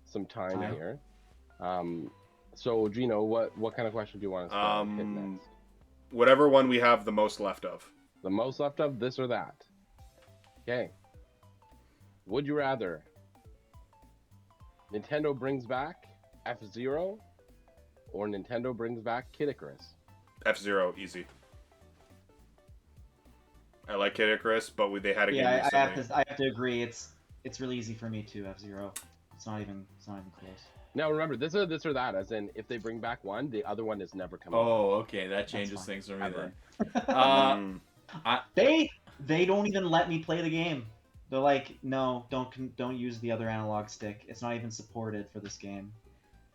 some time Time. here. So Gino, what kind of question do you want us to hit next? Whatever one we have the most left of. The most left of this or that. Okay. Would you rather Nintendo brings back F-Zero or Nintendo brings back Kid Icarus? F-Zero, easy. I like Kid Icarus, but they had a game Yeah, recently. I have to agree. It's really easy for me too. F-Zero. It's not even close. Now remember, this is this or that, as in if they bring back one, the other one is never coming back. Oh, okay, that changes fine. things for me Ever. then. They don't even let me play the game. They're like, no, don't use the other analog stick. It's not even supported for this game.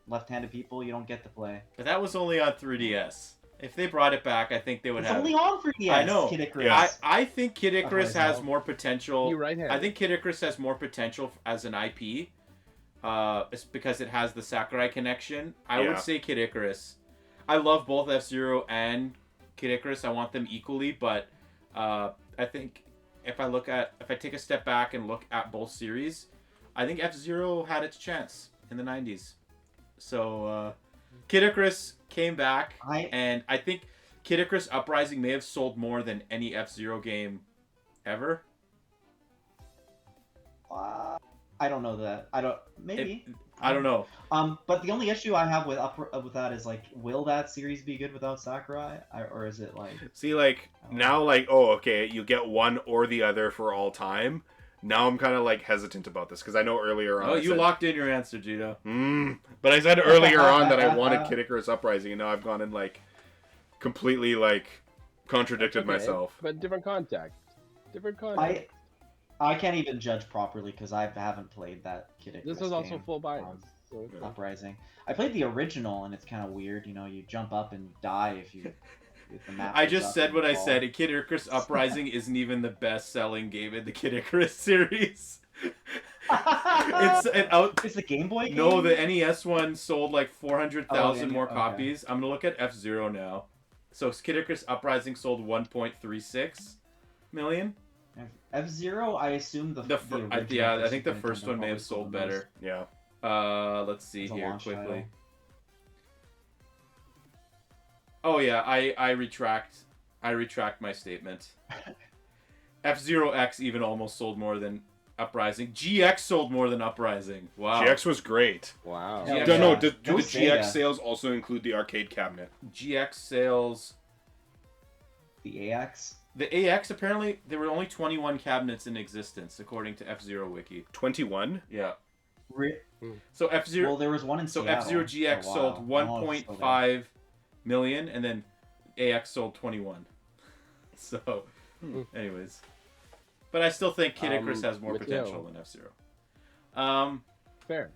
Left-handed people, you don't get to play. But that was only on 3DS. If they brought it back, I think they would It's have. only on 3DS. I know. Kid Icarus. Yeah. I think Kid Icarus Okay, has so- more potential. You're right-handed. I think Kid Icarus has more potential as an IP. It's because it has the Sakurai connection. I Yeah. would say Kid Icarus. I love both F-Zero and Kid Icarus. I want them equally, but I think if I take a step back and look at both series, I think F-Zero had its chance in the 90s. So Kid Icarus came back, and I think Kid Icarus Uprising may have sold more than any F-Zero game ever. I don't know that. Maybe. I don't know. But the only issue I have with that is like, will that series be good without Sakurai, or is it like? See, like, now, like, oh, okay, you get one or the other for all time. Now I'm kind of, like, hesitant about this, because I know earlier on... Oh, you locked in your answer, Gino. But I said earlier on that I wanted Kid Icarus Uprising, and now I've gone and, like, completely, like, contradicted myself. But different context. Different context. I can't even judge properly because I haven't played that Kid Icarus This is also game, full bias. So Uprising. I played the original, and it's kind of weird. You know, you jump up and die if you... if the map I goes just up said and what you I fall. said. Kid Icarus Uprising isn't even the best-selling game in the Kid Icarus series. It's the Game Boy game? No, the NES one sold like 400,000 more okay. copies. I'm gonna look at F-Zero now. So Kid Icarus Uprising sold 1.36 million. F-Zero, I assume the original I think the Super first Nintendo one may probably have sold the most. better. Yeah. Let's see As a here launch quickly. title. Oh yeah, I retract my statement. F-Zero X even almost sold more than Uprising. GX sold more than Uprising. Wow. GX was great. wow. Yeah. No, Yeah. do That the was GX Sega. sales also include the arcade cabinet? GX sales. The AX? The AX, apparently, there were only 21 cabinets in existence, according to F-Zero Wiki. 21? Yeah. Re- So F-Zero... well, there was one in So Seattle F-Zero GX for a sold while. I don't know if it's still there. 1.5 million, and then AX sold 21. So, anyways. But I still think Kid Icarus has more Mateo. potential than F-Zero. Fair.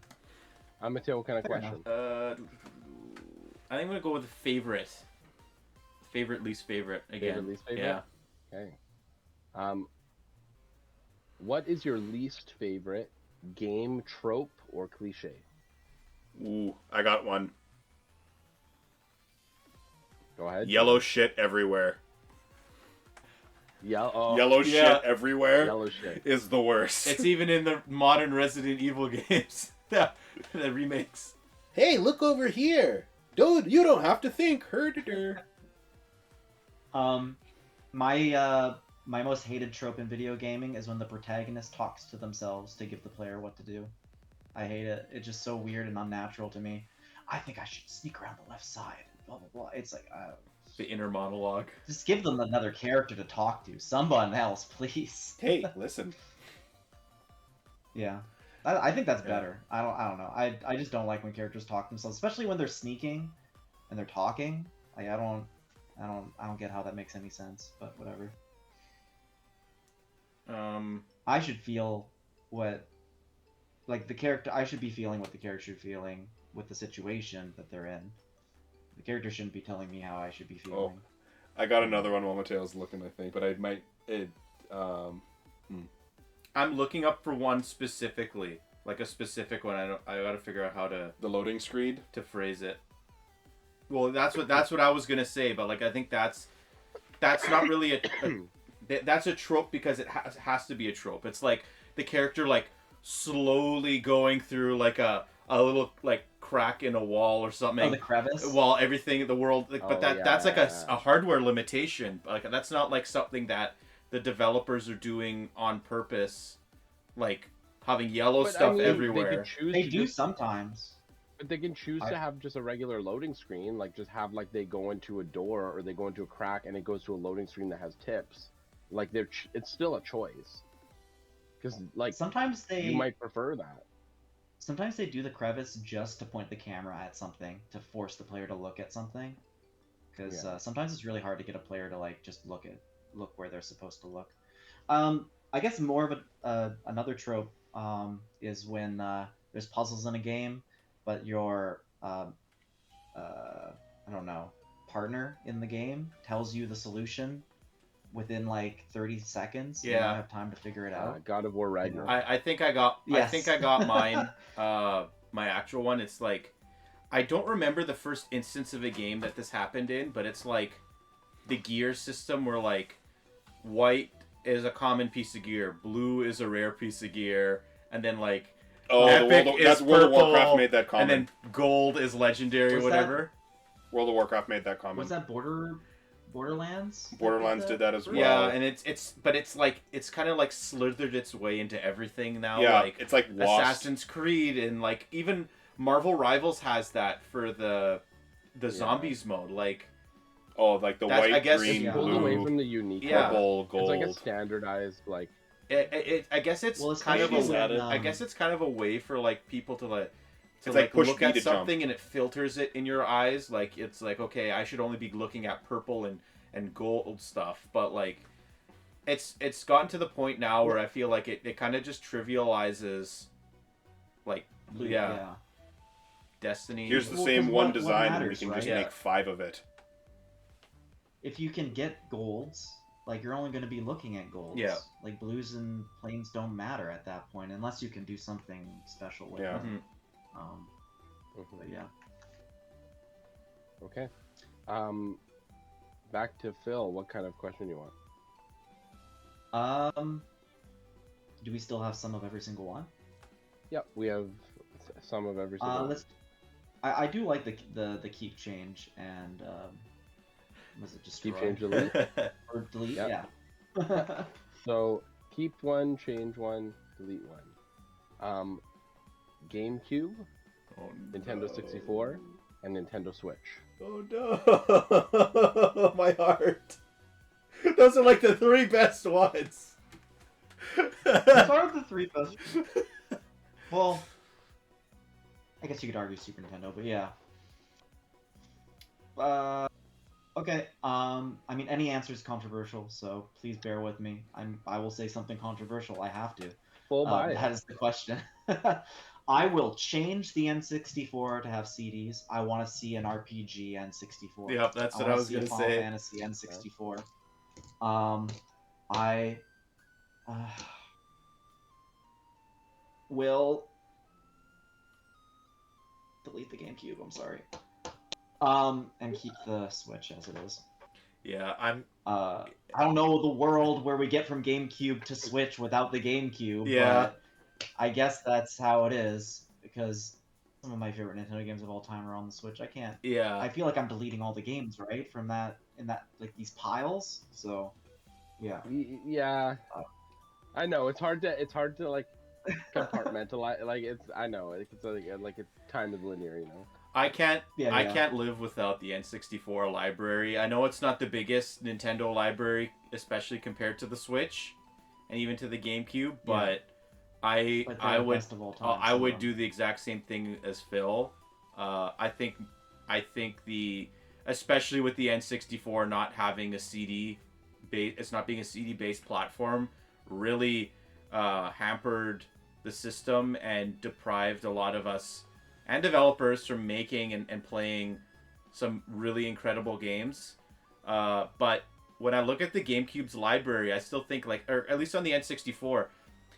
Mateo, what kind of Fair question? I think I'm going to go with favorite. Favorite, least favorite again. Favorite, least favorite? Yeah. Okay. What is your least favorite game trope or cliche? Ooh, I got one. Go ahead. Yellow shit everywhere. Yellow Shit everywhere Yellow shit. is the worst. It's even in the modern Resident Evil games. Yeah, the remakes. Hey, look over here. Dude, you don't have to think. Herder. My most hated trope in video gaming is when the protagonist talks to themselves to give the player what to do. I hate it. It's just so weird and unnatural to me. I think I should sneak around the left side. Blah blah blah. It's like, The inner monologue. just give them another character to talk to. Someone else, please. Hey, listen. Yeah, I think that's Yeah. better. I don't know. I just don't like when characters talk to themselves, especially when they're sneaking and they're talking. Like I don't get how that makes any sense. But whatever. I should feel what, like the character. I should be feeling what the character is feeling with the situation that they're in. The character shouldn't be telling me how I should be feeling. I got another one while Mateo's looking, I think, but I might. I'm looking up for one specifically, like a specific one. I gotta figure out how to The loading screen. phrase it. Well, that's what I was gonna say, but like I think that's not really that's a trope because it has to be a trope. It's like the character like slowly going through like a little like crack in a wall or something. Oh, the crevice. While everything in the world, like, but that's like yeah. a hardware limitation. Like that's not like something that the developers are doing on purpose, like having yellow But, stuff I mean, everywhere. They could choose They to do just- sometimes. But they can choose to have just a regular loading screen, like just have like they go into a door or they go into a crack and it goes to a loading screen that has tips. Like it's still a choice. Because like Sometimes they you might prefer that. Sometimes they do the crevice just to point the camera at something to force the player to look at something. Because Yeah. sometimes it's really hard to get a player to like just look where they're supposed to look. I guess more of another trope is when there's puzzles in a game, but your I don't know, partner in the game tells you the solution within like 30 seconds. You Yeah. don't have time to figure it out. God of War Ragnarok. I think I got Yes. mine. My actual one. It's like I don't remember the first instance of a game that this happened in, but it's like the gear system where like white is a common piece of gear, blue is a rare piece of gear, and then like Oh, Epic that's is World of purple, Warcraft made that common. and then gold is legendary, Was whatever. World of Warcraft made that common. Was that Borderlands? Borderlands did that as well. Yeah, and it's like it's kind of like slithered its way into everything now. Yeah, like it's like Lost. Assassin's Creed and like even Marvel Rivals has that for the zombies mode. Like Oh, like the That's- white, I guess green, it's Pulled away blue, from the unique. Yeah. purple, It's gold. like a standardized like. I guess it's Well, kind of especially a when, I guess it's kind of a way for like people to like It's like push look B at to jump. something and it filters it in your eyes. Like it's like, okay, I should only be looking at purple and gold stuff, but like it's gotten to the point now where I feel like it kind of just trivializes like Yeah. Destiny. Here's the Well, same 'cause one what design, and we matters, can right? just Yeah. make 5 of it. If you can get golds, like you're only going to be looking at golds. Yeah. Like blues and plains don't matter at that point unless you can do something special with Yeah. them. Mhm. But yeah. Okay. Back to Phil. What kind of question do you want? Do we still have some of every single one? Yep, we have some of every single. Let's. I do like the keep change and was it destroy Keep change delete. or delete? Yep. Yeah. So keep one, change one, delete one. GameCube, Oh, Nintendo 64, and Nintendo Switch. Oh no, my heart. Those are like the 3 best ones. These are the 3 best. Well, I guess you could argue Super Nintendo, but yeah. Okay. I mean, any answer is controversial, so please bear with me. I will say something controversial. I have to. Full bias. That is the question. I will change the N64 to have CDs. I want to see an RPG N64. Yep, that's what I was gonna Final say. Fantasy N64. I will delete the GameCube. I'm sorry. And keep the Switch as it is. Yeah, I don't know the world where we get from GameCube to Switch without the GameCube. Yeah. But I guess that's how it is. because some of my favorite Nintendo games of all time are on the Switch. I can't. Yeah. I feel like I'm deleting all the games, right, from that in that like these piles. So, yeah. Yeah, I know it's hard to like compartmentalize. Like I know like it's time is linear, you know. I can't Yeah, I yeah. can't live without the N64 library. I know it's not the biggest Nintendo library, especially compared to the Switch and even to the GameCube, but But I they're the would best of all time, I so, would do the exact same thing as Phil. I think the especially with the N64 not having a CD base, it's not being a CD based platform, really hampered the system and deprived a lot of us and developers from making and playing some really incredible games. But when I look at the GameCube's library, I still think or at least on the N64,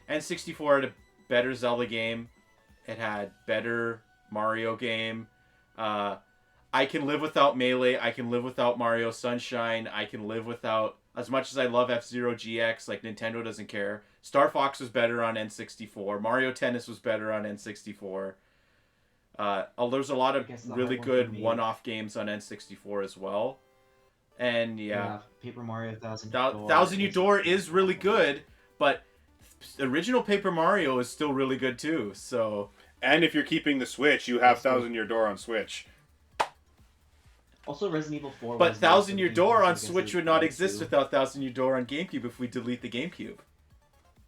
N64 had a better Zelda game. It had better Mario game. I can live without Melee. I can live without Mario Sunshine. I can live without, as much as I love F-Zero GX, like Nintendo doesn't care. Star Fox was better on N64. Mario Tennis was better on N64. There's a lot of really good one-off games on N64 as well. And yeah Paper Mario Thousand Year Door is really good, but the original Paper Mario is still really good too. So, and if you're keeping the Switch, you have Thousand Year Door on Switch. Also, Resident Evil 4. But Thousand Year Door on so Switch would not exist without Thousand Year Door on GameCube if we delete the GameCube.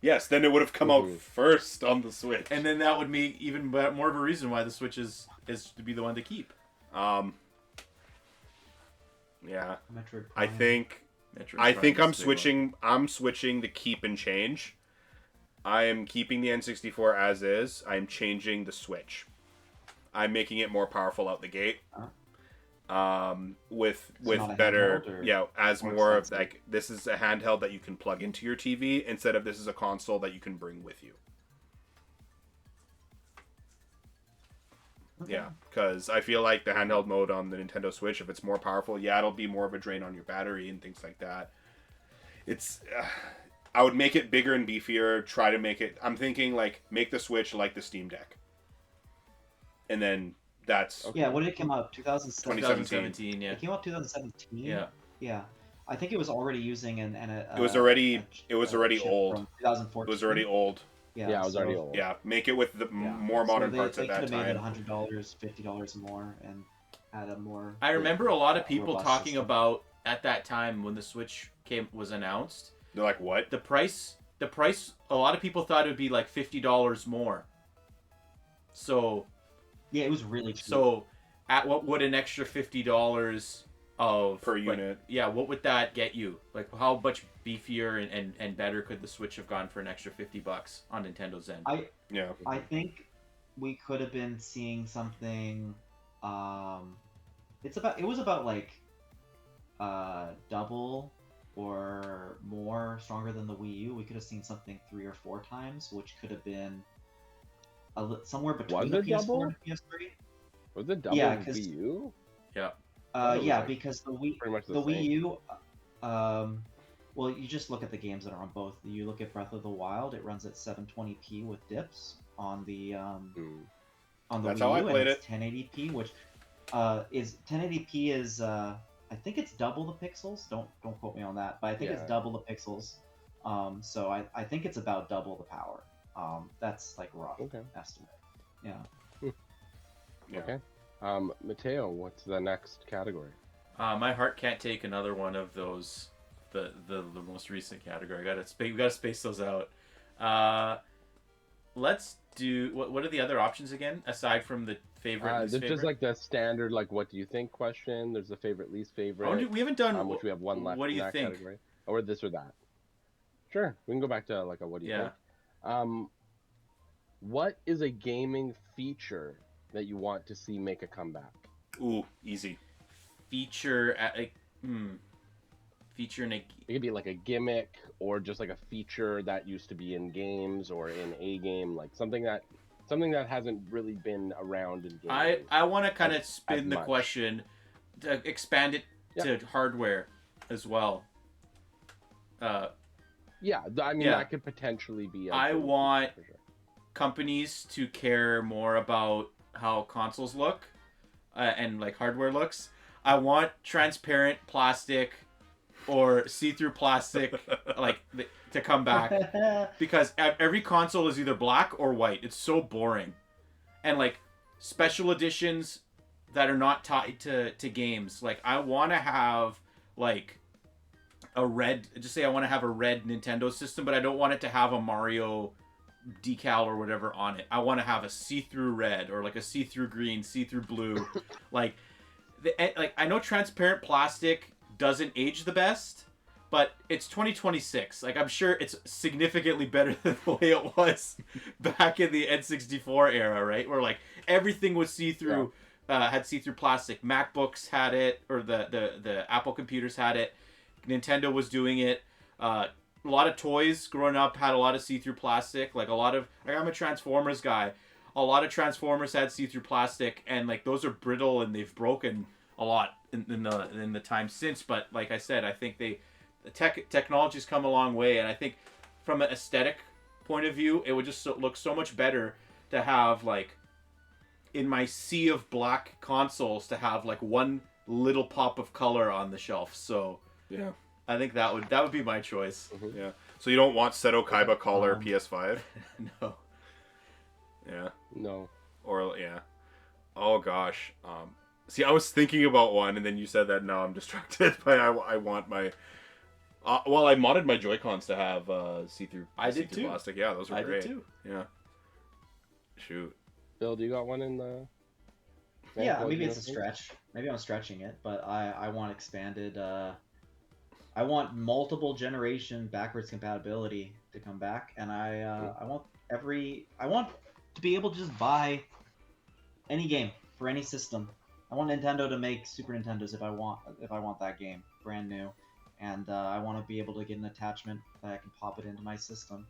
Yes, then it would have come out first on the Switch. And then that would make even more of a reason why the Switch is to be the one to keep. Yeah. Metroid I think I'm switching. I'm switching to keep and change. I am keeping the N64 as is. I'm changing the Switch. I'm making it more powerful out the gate. With better, as more of like, this is a handheld that you can plug into your TV instead of this is a console that you can bring with you. Okay. Yeah, because I feel like the handheld mode on the Nintendo Switch, if it's more powerful, it'll be more of a drain on your battery and things like that. It's, I would make it bigger and beefier. Try to make it. I'm thinking like make the Switch like the Steam Deck, and then that's When did it come out? 2017. Yeah. It came out 2017. Yeah. Yeah. I think it was already using it was already old. From 2014. It was already old. Yeah, it was already old. Yeah, make it with the more modern parts at that time. They could have made it $100, $50 more, and had a more. I remember a lot of people talking about at that time when the Switch was announced. They're like, what? The price. A lot of people thought it would be like $50 more. So. Yeah, it was really cheap. So, at what would an extra $50 per unit? What would that get you? Like, how much beefier and better could the Switch have gone for an extra $50 on Nintendo's end? I think we could have been seeing something. It was about like double or more stronger than the Wii U. We could have seen something 3 or 4 times, which could have been somewhere between the PS4 and PS3. Was it double Wii U? Yeah. Because the Wii, the Wii U, well, you just look at the games that are on both. You look at Breath of the Wild; it runs at 720p with dips on the That's Wii how U, I played and it's 1080p, which is 1080p is I think it's double the pixels. Don't quote me on that, but I think it's double the pixels. So I think it's about double the power. That's like rough estimate. Yeah. Okay. Mateo, what's the next category? My heart can't take another one of those. The most recent category. We gotta space those out. Let's do. What are the other options again aside from the favorite? Least there's favorite? just like the standard, like what do you think question. There's the favorite, least favorite. We haven't done. Which we have one left. What do you in that think? Category. Or this or that. Sure, we can go back to like a what do you think. What is a gaming feature that you want to see make a comeback? Ooh, easy. Feature feature in a. It could be like a gimmick or just like a feature that used to be in games or in a game, like something that hasn't really been around in games. I want to kind of spin the question, to expand it to hardware as well. I mean that could potentially be. I want. For sure. companies to care more about how consoles look and like hardware looks. I want transparent plastic or see-through plastic to come back, because every console is either black or white. It's so boring. And like special editions that are not tied to games. Like I want to have like a red, just say I want to have a red Nintendo system, but I don't want it to have a Mario decal or whatever on it. I want to have a see-through red or like a see-through green, see-through blue. like I know transparent plastic doesn't age the best, but it's 2026. Like I'm sure it's significantly better than the way it was back in the N64 era, right? Where like everything was see-through, had see-through plastic. MacBooks had it, or the Apple computers had it. Nintendo was doing it. A lot of toys growing up had a lot of see-through plastic. Like I'm a Transformers guy. A lot of Transformers had see-through plastic, and like those are brittle and they've broken a lot in the time since. But like I said, I think the technology's come a long way, and I think from an aesthetic point of view, it would just look so much better to have like in my sea of black consoles to have like one little pop of color on the shelf. So yeah, I think that would be my choice. Mm-hmm. Yeah. So you don't want Seto Kaiba color PS5? No. Yeah. No. Or yeah. Oh gosh. See, I was thinking about one, and then you said that. Now I'm distracted. But I want my. Well, I modded my Joy-Cons to have see-through. I did see-through too. Plastic. Yeah, those were great. I did too. Yeah. Shoot. Bill, do you got one in the? Yeah, maybe it's a stretch. Maybe I'm stretching it, but I want expanded. I want multiple generation backwards compatibility to come back, and I want to be able to just buy any game for any system. I want Nintendo to make Super Nintendos if I want that game brand new, and I want to be able to get an attachment that I can pop it into my system,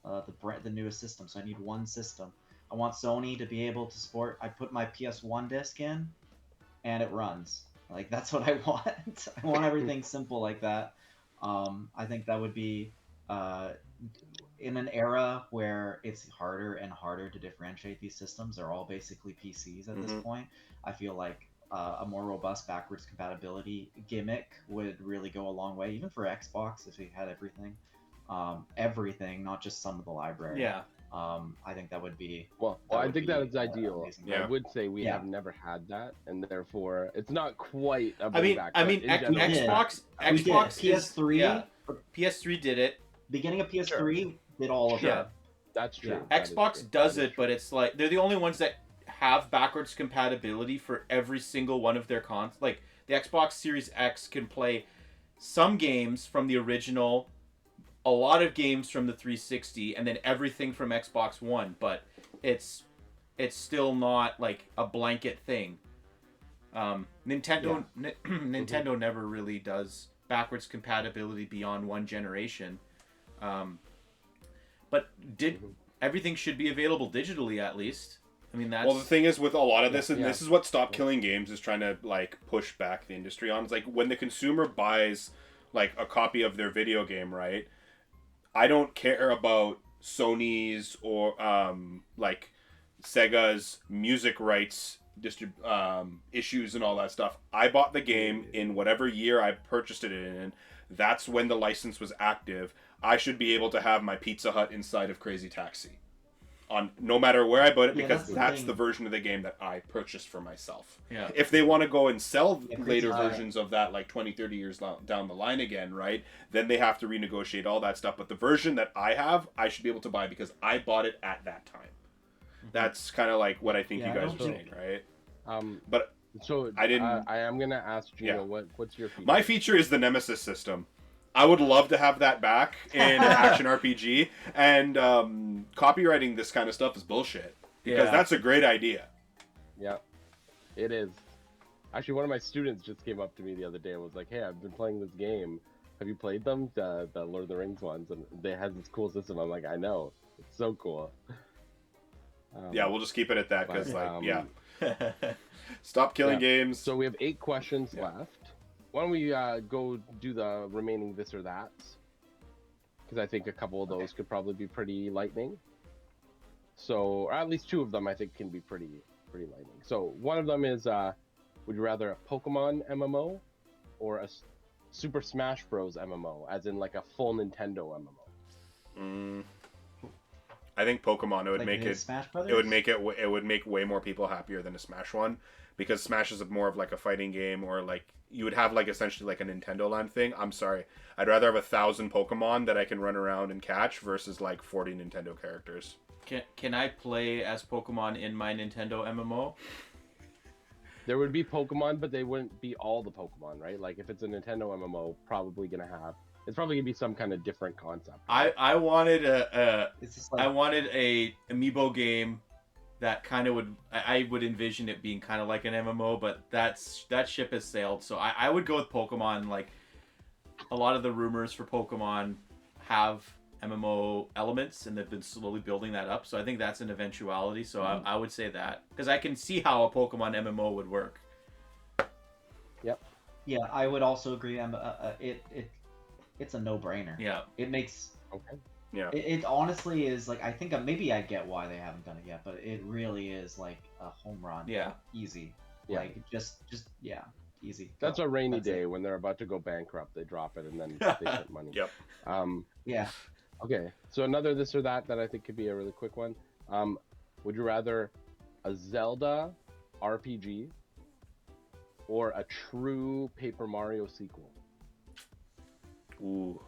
the newest system. So I need one system. I want Sony to be able to support. I put my PS1 disc in, and it runs. Like that's what I want. I want everything simple like that. I think that would be in an era where it's harder and harder to differentiate these systems. They're all basically PCs at this point. I feel like a more robust backwards compatibility gimmick would really go a long way, even for Xbox if they had everything, not just some of the library. Yeah. I think that would be I think that is ideal. Yeah. I would say we have never had that, and therefore it's not quite a I mean, back, Xbox PS3. Yeah. PS3 did it. Beginning of PS3 did all of that. That's true. Yeah. Xbox does it, but it's like they're the only ones that have backwards compatibility for every single one of their cons. Like the Xbox Series X can play some games from the original, a lot of games from the 360, and then everything from Xbox One, but it's still not like a blanket thing. Nintendo never really does backwards compatibility beyond one generation. But everything should be available digitally at least. I mean, that's... Well, the thing is with a lot of this, and this is what Stop Killing Games is trying to like push back the industry on. It's like when the consumer buys like a copy of their video game, right? I don't care about Sony's or like Sega's music rights issues and all that stuff. I bought the game in whatever year I purchased it in. That's when the license was active. I should be able to have my Pizza Hut inside of Crazy Taxi, on no matter where I bought it, because that's the version of the game that I purchased for myself. Yeah. If they want to go and sell later versions of that, like 20, 30 years down the line again, right, then they have to renegotiate all that stuff. But the version that I have, I should be able to buy because I bought it at that time. That's kind of like what I think you guys are saying, right? But so I didn't. I am gonna ask Gino, what's your feature? My feature is the Nemesis system. I would love to have that back in an action RPG, and copywriting this kind of stuff is bullshit, because that's a great idea. Yeah, it is. Actually, one of my students just came up to me the other day and was like, "Hey, I've been playing this game. Have you played them? The Lord of the Rings ones, and they have this cool system." I'm like, "I know, it's so cool." Yeah, we'll just keep it at that because, Stop Killing Games. So we have 8 questions left. Why don't we go do the remaining this or that? Because I think a couple of those could probably be pretty lightning. So, or at least two of them, I think, can be pretty lightning. So one of them is, would you rather a Pokemon MMO or a Super Smash Bros. MMO, as in like a full Nintendo MMO? I think Pokemon Like Smash Brothers? it would make way more people happier than a Smash one, because Smash is more of like a fighting game, or like you would have like essentially like a Nintendo Land thing. I'm sorry, I'd rather have 1,000 Pokemon that I can run around and catch versus like 40 Nintendo characters. Can I play as Pokemon in my Nintendo MMO? There would be Pokemon, but they wouldn't be all the Pokemon, right? Like if it's a Nintendo MMO, it's probably gonna be some kind of different concept. Right? I wanted It's just like, I wanted a amiibo game that kind of I would envision it being kind of like an MMO, but that ship has sailed. So I would go with Pokemon. Like a lot of the rumors for Pokemon have MMO elements, and they've been slowly building that up. So I think that's an eventuality. So I would say that, because I can see how a Pokemon MMO would work. Yep. yeah, I would also agree. It's a no-brainer. Yeah. It makes. Okay. Yeah. It honestly is like, I think maybe I get why they haven't done it yet, but it really is like a home run. Yeah. Easy. Yeah. Like just yeah, easy. That's Go. a rainy That's day it. when they're about to go bankrupt. They drop it and then they get money. Yep. Yeah. Okay, so another this or that I think could be a really quick one. Would you rather a Zelda RPG or a true Paper Mario sequel? Ooh.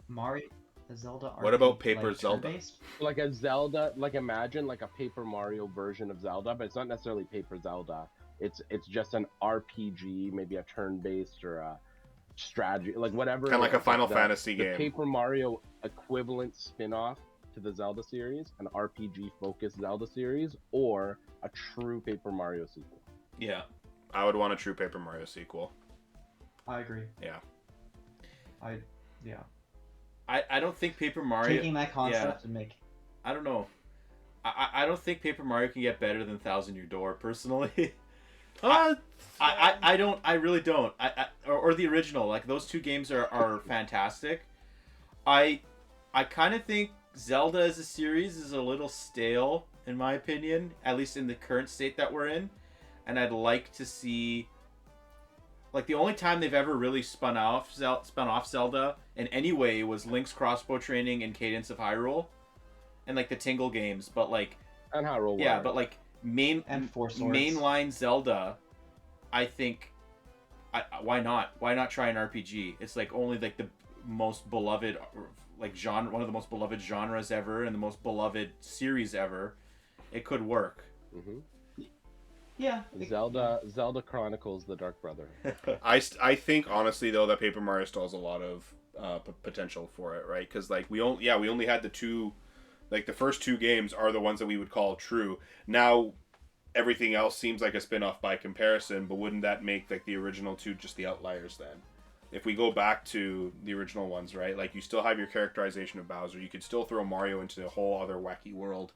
Mario, the Zelda. What about Paper Zelda? turn-based? Like a Zelda, like imagine like a Paper Mario version of Zelda, but it's not necessarily Paper Zelda. It's just an RPG, maybe a turn-based or a strategy, like whatever. Kind of like a Final the Fantasy game. Paper Mario equivalent spin-off to the Zelda series, an RPG-focused Zelda series, or a true Paper Mario sequel. Yeah. I would want a true Paper Mario sequel. I agree. Yeah. I don't think Paper Mario. Taking that concept and make. I don't know. I don't think Paper Mario can get better than Thousand Year Door, personally. I really don't. Or the original. Like, those two games are fantastic. I kind of think Zelda as a series is a little stale, in my opinion, at least in the current state that we're in. And I'd like to see, like, the only time they've ever really spun off Zelda in any way was Link's Crossbow Training and Cadence of Hyrule, and like the Tingle games. But like, And Hyrule yeah, Warriors. but like And Four Swords. mainline Zelda, I think, why not? Why not try an RPG? It's like only like the most beloved like genre, one of the most beloved genres ever, and the most beloved series ever. It could work. Mm-hmm. Yeah. Zelda Chronicles: The Dark Brother. I think honestly though that Paper Mario still has a lot of potential for it, right? Because like we only had the two, like the first two games are the ones that we would call true. Now everything else seems like a spin-off by comparison, but wouldn't that make like the original two just the outliers then? If we go back to the original ones, right? Like you still have your characterization of Bowser. You could still throw Mario into a whole other wacky world,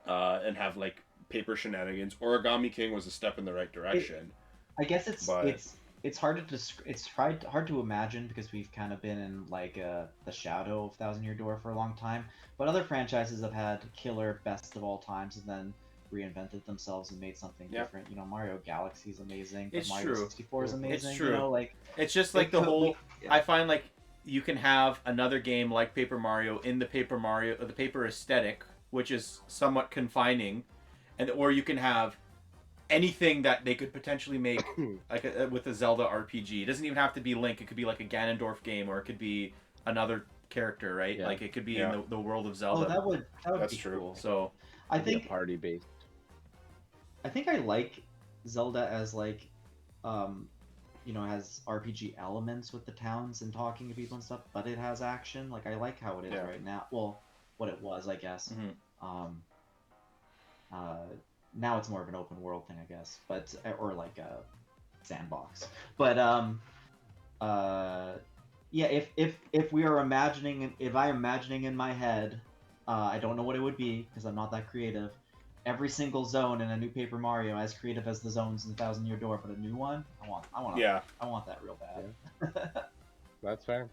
and have like paper shenanigans. Origami King was a step in the right direction. I guess it's hard to it's hard to imagine, because we've kind of been in like the shadow of Thousand Year Door for a long time. But other franchises have had killer best of all times and then reinvented themselves and made something different. You know, Mario Galaxy is amazing. But It's Mario true. 64 is amazing. It's true. You know, like It's just like it the could- whole. yeah. I find like you can have another game like Paper Mario in the the paper aesthetic, which is somewhat confining, or you can have anything that they could potentially make like with a Zelda RPG. It doesn't even have to be Link. It could be like a Ganondorf game, or it could be another character, right? Yeah. Like it could be in the world of Zelda. that would That's be true. cool. So I think party based. I think I like Zelda as like, you know, has RPG elements with the towns and talking to people and stuff, but it has action. Like I like how it is right now. Well, what it was, I guess. Mhm. Now it's more of an open world thing, I guess, but or like a sandbox. But yeah, if we are imagining, if I'm imagining in my head, I don't know what it would be because I'm not that creative. Every single zone in a new Paper Mario, as creative as the zones in Thousand Year Door, but a new one. I want that real bad. That's fair.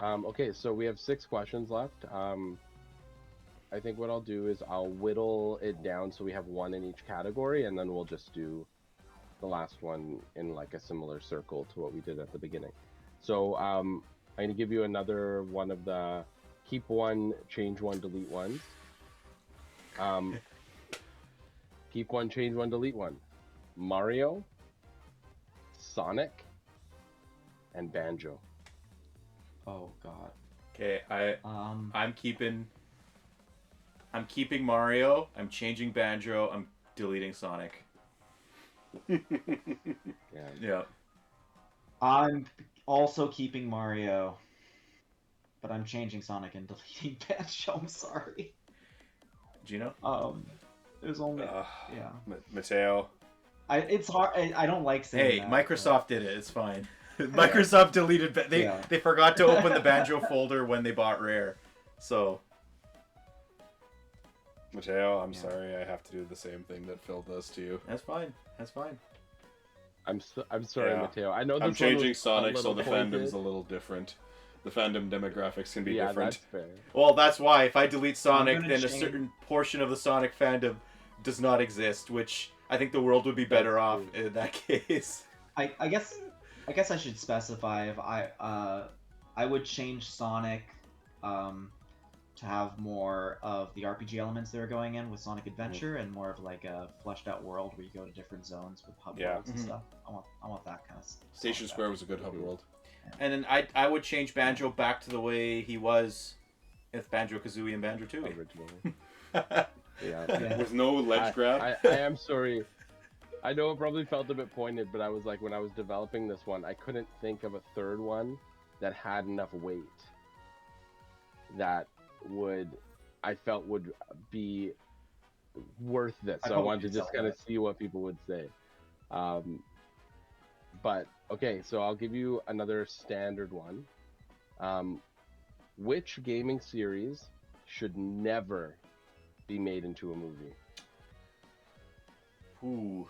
Okay, so we have 6 questions left. I think what I'll do is I'll whittle it down so we have one in each category, and then we'll just do the last one in like a similar circle to what we did at the beginning. So I'm gonna give you another one of the keep one, change one, delete ones. Keep one, change one, delete one. Mario, Sonic, and Banjo. Oh God. Okay, Um. I'm keeping Mario. I'm changing Banjo. I'm deleting Sonic. Yeah. Yeah. I'm also keeping Mario, but I'm changing Sonic and deleting Banjo. I'm sorry. Gino? There's only yeah. Mateo. It's hard. I don't like saying Hey, that. Microsoft did it. It's fine. Microsoft deleted. They forgot to open the Banjo folder when they bought Rare, so. Mateo, I'm sorry, I have to do the same thing that Phil does to you. That's fine. That's fine. I'm sorry, Yeah. Mateo. I know this I'm changing one was Sonic a so little the pointed. fandom's a little different. The fandom demographics can be Yeah, different. that's fair. Well, that's why if I delete Sonic, gonna then a change- certain portion of the Sonic fandom does not exist, which I think the world would be better That's off true. in that case. I guess I should specify if I would change Sonic to have more of the RPG elements that are going in with Sonic Adventure and more of like a fleshed out world where you go to different zones with hub Yeah. worlds and Mhm. stuff. I want that kind of stuff. Station Square was a good hub world. And then I would change Banjo back to the way he was with Banjo-Kazooie and Banjo Tooie. Originally. Yeah. Yeah. With no ledge grab. I am sorry. I know it probably felt a bit pointed, but I was like, when I was developing this one, I couldn't think of a third one that had enough weight that I felt would be worth this. I So I hope wanted to you just saw kind of that. see what people would say. But okay, so I'll give you another standard one. Which gaming series should never be made into a movie? Ooh.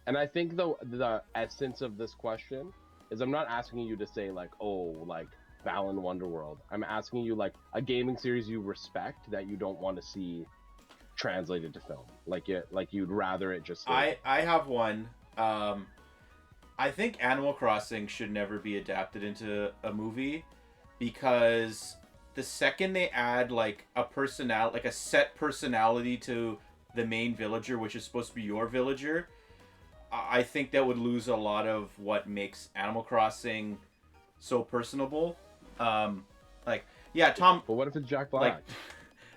And I think the essence of this question is I'm not asking you to say like, oh, like Balan Wonderworld. I'm asking you like a gaming series you respect that you don't want to see translated to film. Like you'd rather it just stay. I have one. I think Animal Crossing should never be adapted into a movie because the second they add like a set personality to the main villager, which is supposed to be your villager, I think that would lose a lot of what makes Animal Crossing so personable. Tom. But what if it's Jack Black? Like,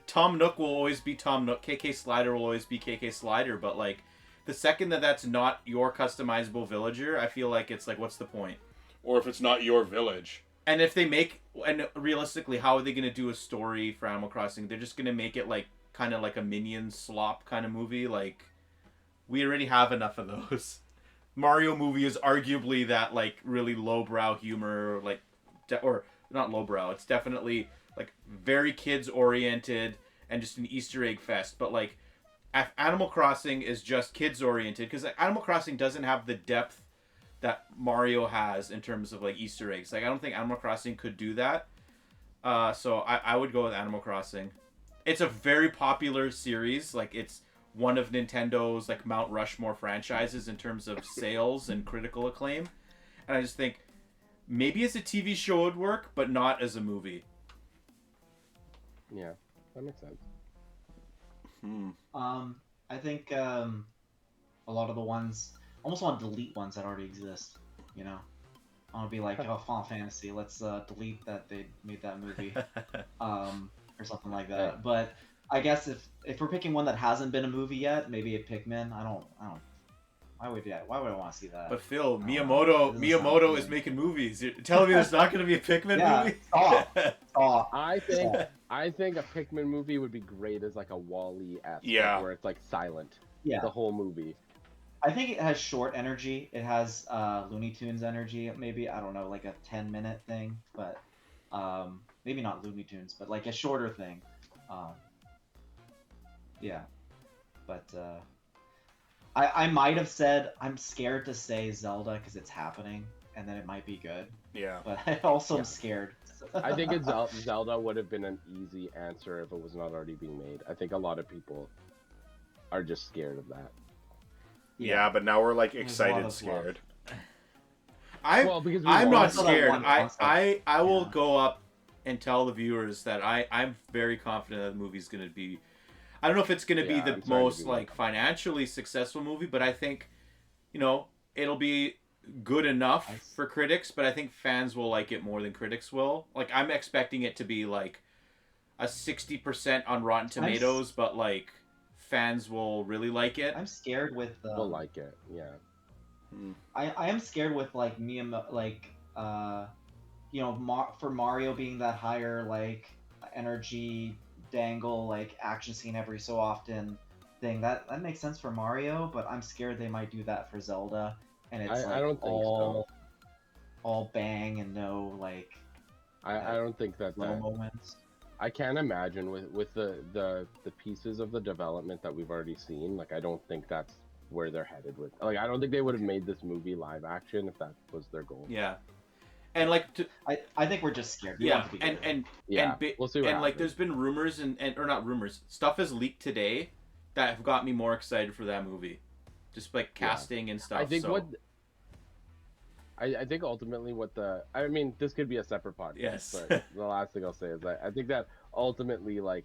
Tom Nook will always be Tom Nook. KK Slider will always be KK Slider. But like, the second that's not your customizable villager, I feel like it's like, what's the point? Or if it's not your village. And realistically, how are they going to do a story for Animal Crossing? They're just going to make it like kind of like a Minion slop kind of movie. Like, we already have enough of those. Mario movie is arguably that like really lowbrow humor, like, or not lowbrow. It's definitely like very kids oriented and just an Easter egg fest. But like, Animal Crossing is just kids oriented because like, Animal Crossing doesn't have the depth that Mario has in terms of like Easter eggs. Like, I don't think Animal Crossing could do that. So I would go with Animal Crossing. It's a very popular series. Like, it's one of Nintendo's like Mount Rushmore franchises in terms of sales and critical acclaim. And I just think maybe as a TV show it would work, but not as a movie. Yeah, that makes sense. I think a lot of the ones almost want to delete ones that already exist. You know, I want to be like, oh, Final Fantasy, let's delete that they made that movie, or something like that. Yeah. But I guess if we're picking one that hasn't been a movie yet, maybe a Pikmin. I don't. Why would I want to see that? But Phil, I don't know. It doesn't sound Miyamoto is appealing. making movies. You're telling me there's not going to be a Pikmin Yeah, movie? stop. I think a Pikmin movie would be great as like a Wall-E-esque, Yeah. where it's like silent Yeah. the whole movie. I think it has short energy. It has Looney Tunes energy, maybe. I don't know, like a 10-minute thing, but maybe not Looney Tunes, but like a shorter thing. Yeah, but I might have said I'm scared to say Zelda because it's happening, and then it might be good. Yeah. But I also Yeah. am scared I think Zelda would have been an easy answer if it was not already being made. I think a lot of people are just scared of that. Yeah, but now we're like There's a excited, lot of scared. Because I'm not saw that scared. one concept. I will Yeah. go up and tell the viewers that I'm very confident that the movie's going to be. I don't know if it's going to be Yeah, the I'm starting to most be like more financially successful movie, but I think, it'll be good enough for critics. But I think fans will like it more than critics will. Like I'm expecting it to be like a 60% on Rotten Tomatoes, but like fans will really like it. I'm scared with People like it, yeah. I am scared with like Miyamoto, like for Mario being that higher like energy dangle like action scene every so often thing. That makes sense for Mario, but I'm scared they might do that for Zelda, and it's I don't think so. all bang and no like I don't think that slow moments. I can't imagine with the pieces of the development that we've already seen. Like I don't think that's where they're headed with. Like I don't think they would have made this movie live action if that was their goal. Yeah, and like I think we're just scared. We yeah, want it to be good. Yeah, and we'll see what and like happens. there's been rumors and or not rumors, stuff has leaked today that have got me more excited for that movie, just like casting and stuff. I think so. I think ultimately I mean this could be a separate podcast. Yes. But the last thing I'll say is I think that ultimately like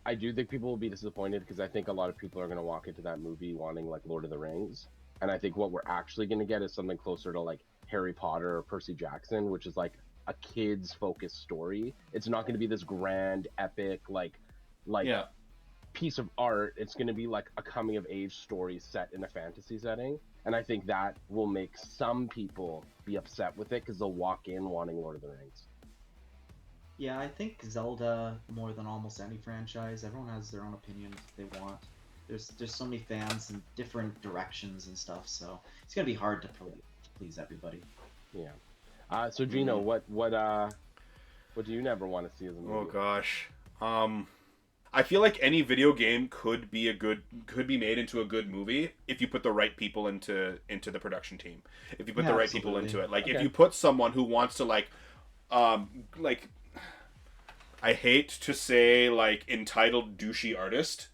I do think people will be disappointed because I think a lot of people are going to walk into that movie wanting like Lord of the Rings, and I think what we're actually going to get is something closer to like Harry Potter or Percy Jackson, which is like a kids focused story. It's not going to be this grand epic like Yeah. piece of art. It's going to be like a coming of age story set in a fantasy setting, and I think that will make some people be upset with it because they'll walk in wanting Lord of the Rings. Yeah, I think Zelda more than almost any franchise. Everyone has their own opinion if they want. There's so many fans in different directions and stuff, so it's gonna be hard to please everybody. Yeah. So Gino, what do you never want to see as a movie? Oh gosh. I feel like any video game could be made into a good movie if you put the right people into the production team. If you put the right people into it. Like if you put someone who wants to like I hate to say like entitled douchey artist,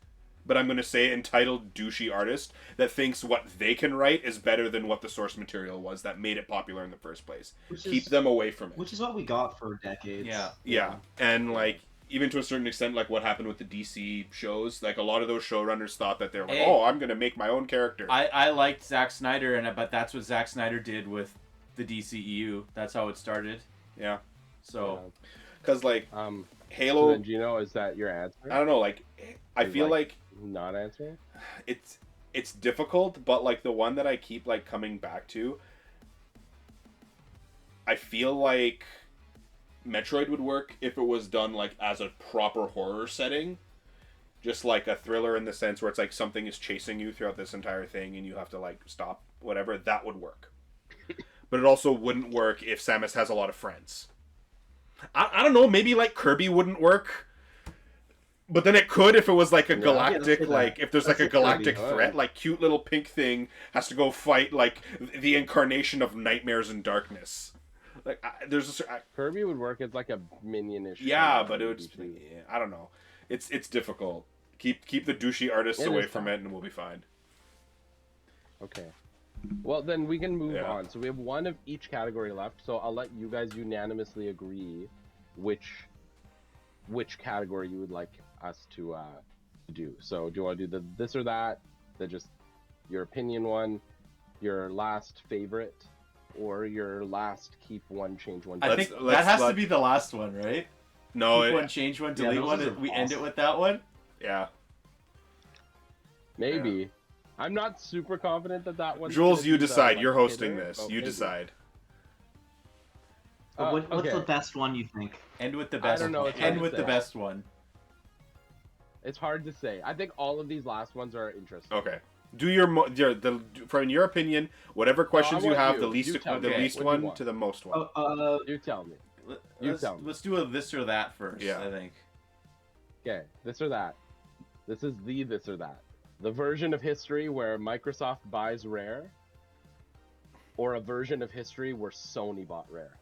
but I'm going to say entitled douchey artist that thinks what they can write is better than what the source material was that made it popular in the first place. Keep them away from it. Which is what we got for decades. Yeah. And like even to a certain extent, like what happened with the DC shows, like a lot of those showrunners thought that they're like, oh, I'm going to make my own character. I liked Zack Snyder, but that's what Zack Snyder did with the DCEU. That's how it started. Yeah. So, because like Halo. So then, Gino, is that your answer? I don't know. Like, I feel like not answering. It's difficult, but like the one that I keep like coming back to, I feel like Metroid would work if it was done like as a proper horror setting, just like a thriller in the sense where it's like something is chasing you throughout this entire thing and you have to like stop whatever. That would work. But it also wouldn't work if Samus has a lot of friends. I don't know, maybe like Kirby wouldn't work. But then it could if it was like a galactic, like if there's like a galactic threat, like cute little pink thing has to go fight like the incarnation of nightmares and darkness. Like there's Kirby would work as like a minion-ish. Yeah, but it would just be, I don't know. It's difficult. Keep the douchey artists away from it, and we'll be fine. Okay. Well, then we can move on. So we have one of each category left. So I'll let you guys unanimously agree which category you would like us to do. So do you want to do the this or that, just your opinion one, your last favorite, or your last keep one, change one? I think that has to be the last one, right? No, keep one, change one, delete one. We end it with that one. Yeah. Maybe. Yeah. I'm not super confident that one. Jules, you decide. You're hosting this. You decide. What's the best one you think? End with the best. I don't know. End with the best one. It's hard to say. I think all of these last ones are interesting. Okay. Do from your opinion, whatever questions you have, the least one to the most one. You tell me. Let's do a this or that first. Yeah. I think. Okay, this or that. This is the this or that. The version of history where Microsoft buys Rare, or a version of history where Sony bought Rare.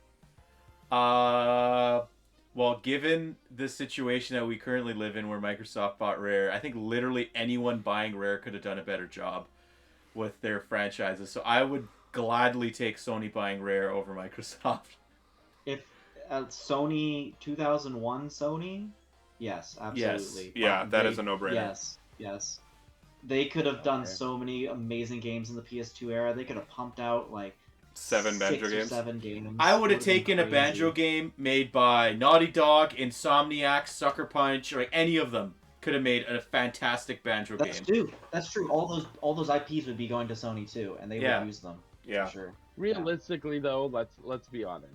Well, given the situation that we currently live in where Microsoft bought Rare, I think literally anyone buying Rare could have done a better job with their franchises. So I would gladly take Sony buying Rare over Microsoft. If Sony 2001 Sony, yes, absolutely. Yeah, But that is a no-brainer. Yes, yes. They could have done Okay. so many amazing games in the PS2 era. They could have pumped out like 7 Banjo 6 or games. 7 games. I would have Would've been taken a crazy. Banjo game made by Naughty Dog, Insomniac, Sucker Punch, or any of them could have made a fantastic Banjo That's game. true. That's true. All those IPs would be going to Sony too, and they Yeah. would use them. Yeah. For sure. Realistically, though, let's be honest.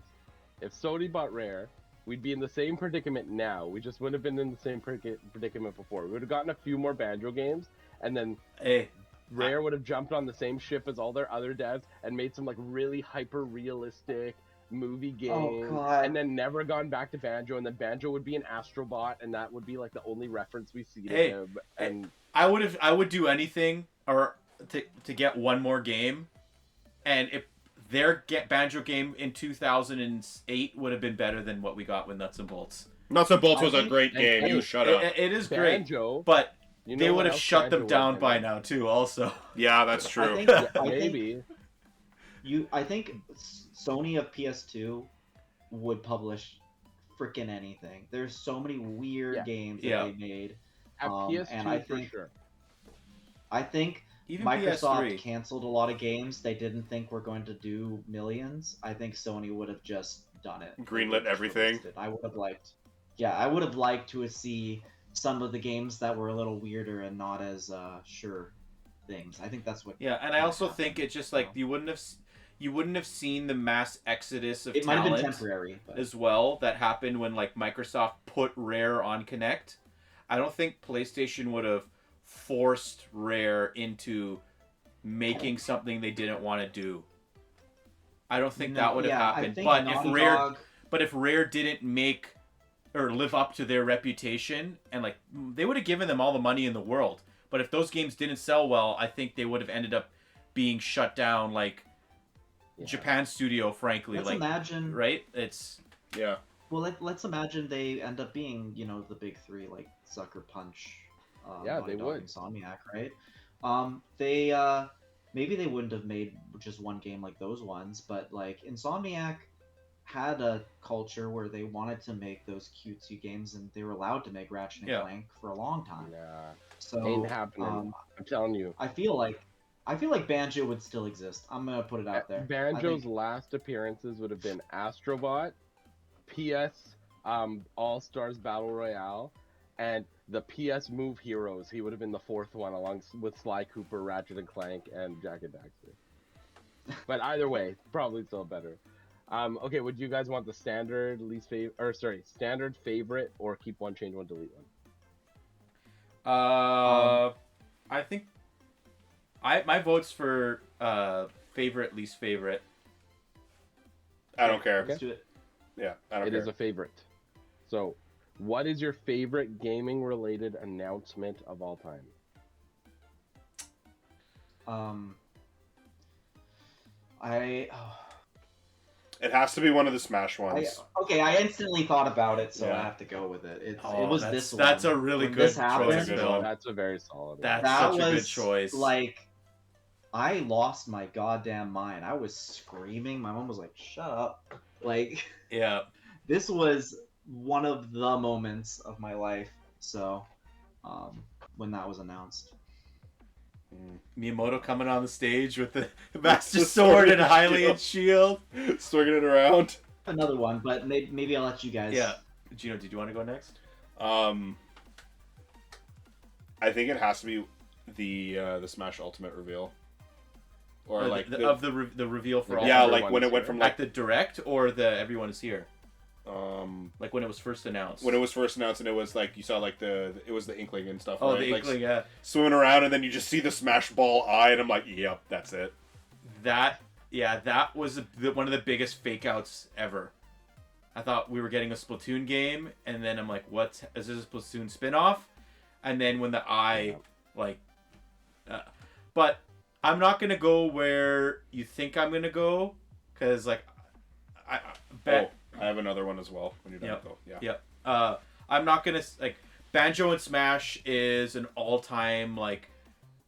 If Sony bought Rare, we'd be in the same predicament now. We just wouldn't have been in the same predicament before. We would have gotten a few more Banjo games, and then Hey, Rare would have jumped on the same ship as all their other devs and made some like really hyper realistic movie game, Oh, God. and then never gone back to Banjo, and then Banjo would be an Astrobot, and that would be like the only reference we see to Hey, him. And I would do anything or to get one more game, and if their Banjo game in 2008 would have been better than what we got with Nuts and Bolts. Nuts and Bolts I was a think- great game. You shut up. It is great, Banjo, but you know they what would have else shut Banjo them down would by have now too. Also, Yeah, that's I true. think, been? I think Maybe. I think Sony of PS2 would publish freaking anything. There's so many weird Yeah. games that Yeah. they made. At PS2 and I for think- sure. I think even Microsoft PS3. canceled a lot of games they didn't think were going to do millions. I think Sony would have just done it. They Greenlit would have just everything. released it. I would have liked. Yeah, I would have liked to see some of the games that were a little weirder and not as sure things. I think that's what. Yeah, and I also think happened. it's just like you wouldn't have seen the mass exodus of It might have been talent temporary, but as well that happened when like Microsoft put Rare on Kinect. I don't think PlayStation would have forced Rare into making something they didn't want to do. I don't think that would have I happened. think But Naughty if Rare Dog- But if Rare didn't make or live up to their reputation, and like they would have given them all the money in the world, but if those games didn't sell well, I think they would have ended up being shut down, like Yeah. Japan studio. Frankly, let's like imagine. right, it's Yeah. Well, let's imagine they end up being, the big three, like Sucker Punch, Yeah, Naughty they Dog, would. Insomniac, right? They maybe they wouldn't have made just one game like those ones, but like Insomniac had a culture where they wanted to make those cutesy games, and they were allowed to make Ratchet and Yeah. Clank for a long time. Yeah, So ain't happening. I'm telling you. I feel like Banjo would still exist. I'm gonna put it out there. Banjo's last appearances would have been Astrobot, PS All Stars Battle Royale, and the PS Move Heroes. He would have been the fourth one, along with Sly Cooper, Ratchet and Clank, and Jack and Daxter. But either way, probably still better. Okay, would you guys want the standard standard favorite, or keep one, change one, delete one? I think my vote's for favorite, least favorite. I don't care. Let's do it. Yeah, I don't It care. is a favorite. So, what is your favorite gaming-related announcement of all time? It has to be one of the Smash ones. I instantly thought about it, so Yeah. I have to go with it. It Oh, was that's- this one. that's a really When good this happened, choice, Good Bill. one. That's a very solid one. That's that such was a good choice. like, I lost my goddamn mind. I was screaming. My mom was like, "Shut up!" Like, Yeah. this was one of the moments of my life. So, when that was announced, Miyamoto coming on the stage with the Master Sword and Hylian shield. Swinging it around. another one, but maybe I'll let you guys. Yeah. Gino, did you want to go next? I think it has to be the Smash Ultimate reveal, or Or like the reveal for all. yeah, everyone like when is it went here. from Like like the direct or the everyone is here. Like when it was first announced. when it was first announced, and it was like you saw like it was the Inkling and stuff. Oh, right? the Like, Inkling, yeah. swimming around, and then you just see the Smash Ball eye, and I'm like, yep, that's it. That was one of the biggest fake outs ever. I thought we were getting a Splatoon game, and then I'm like, what? Is this a Splatoon spin-off? And then when the eye, but I'm not going to go where you think I'm going to go, because, like, I have another one as well. When you're done, Yep. go. Yeah. Yep. I'm not gonna like Banjo and Smash is an all-time like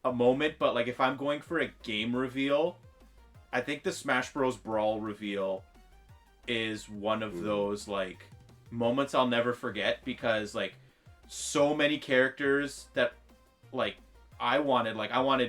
a moment, but like if I'm going for a game reveal, I think the Smash Bros. Brawl reveal is one of those like moments I'll never forget because like so many characters that like I wanted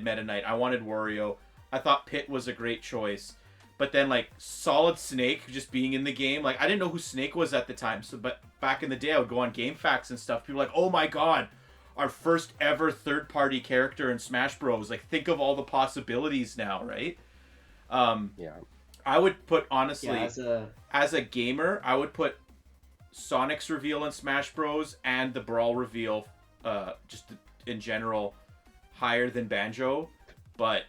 Meta Knight, I wanted Wario, I thought Pit was a great choice. But then, like, Solid Snake just being in the game, like, I didn't know who Snake was at the time. So, but back in the day, I would go on GameFAQs and stuff. People were like, oh my god, our first ever third-party character in Smash Bros. Like, think of all the possibilities now, right? Yeah. I would put, honestly, Yeah, as a gamer, I would put Sonic's reveal in Smash Bros. And the Brawl reveal, just in general, higher than Banjo. But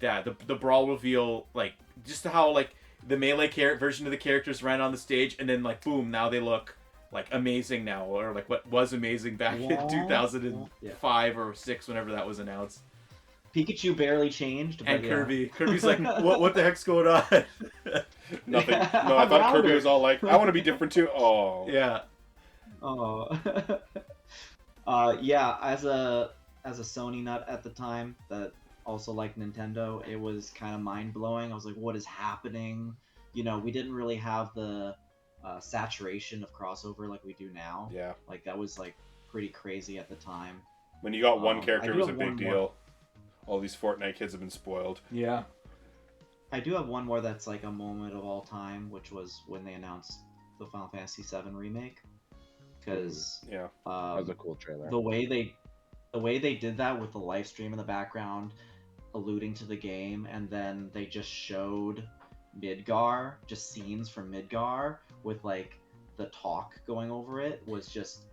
yeah, the Brawl reveal, like, just how, like, the Melee version of the characters ran on the stage, and then, like, boom, now they look, like, amazing now, or, like, what was amazing back in 2005 or 6, whenever that was announced. Pikachu barely changed. And But Kirby. Kirby's like, what the heck's going on? Nothing. No, I thought Kirby was all like, I want to be different too. Oh. Yeah. Oh. Yeah, as a Sony nut at the time that also liked Nintendo, it was kind of mind-blowing. I was like, what is happening? You know, we didn't really have the saturation of crossover like we do now. Yeah. Like, that was, like, pretty crazy at the time. When you got one I character, it do was a have big one deal. more. All these Fortnite kids have been spoiled. Yeah. I do have one more that's, like, a moment of all time, which was when they announced the Final Fantasy VII Remake. Because Yeah. That was a cool trailer. the way they did that with the live stream in the background alluding to the game, and then they just showed Midgar, just scenes from Midgar with like the talk going over it,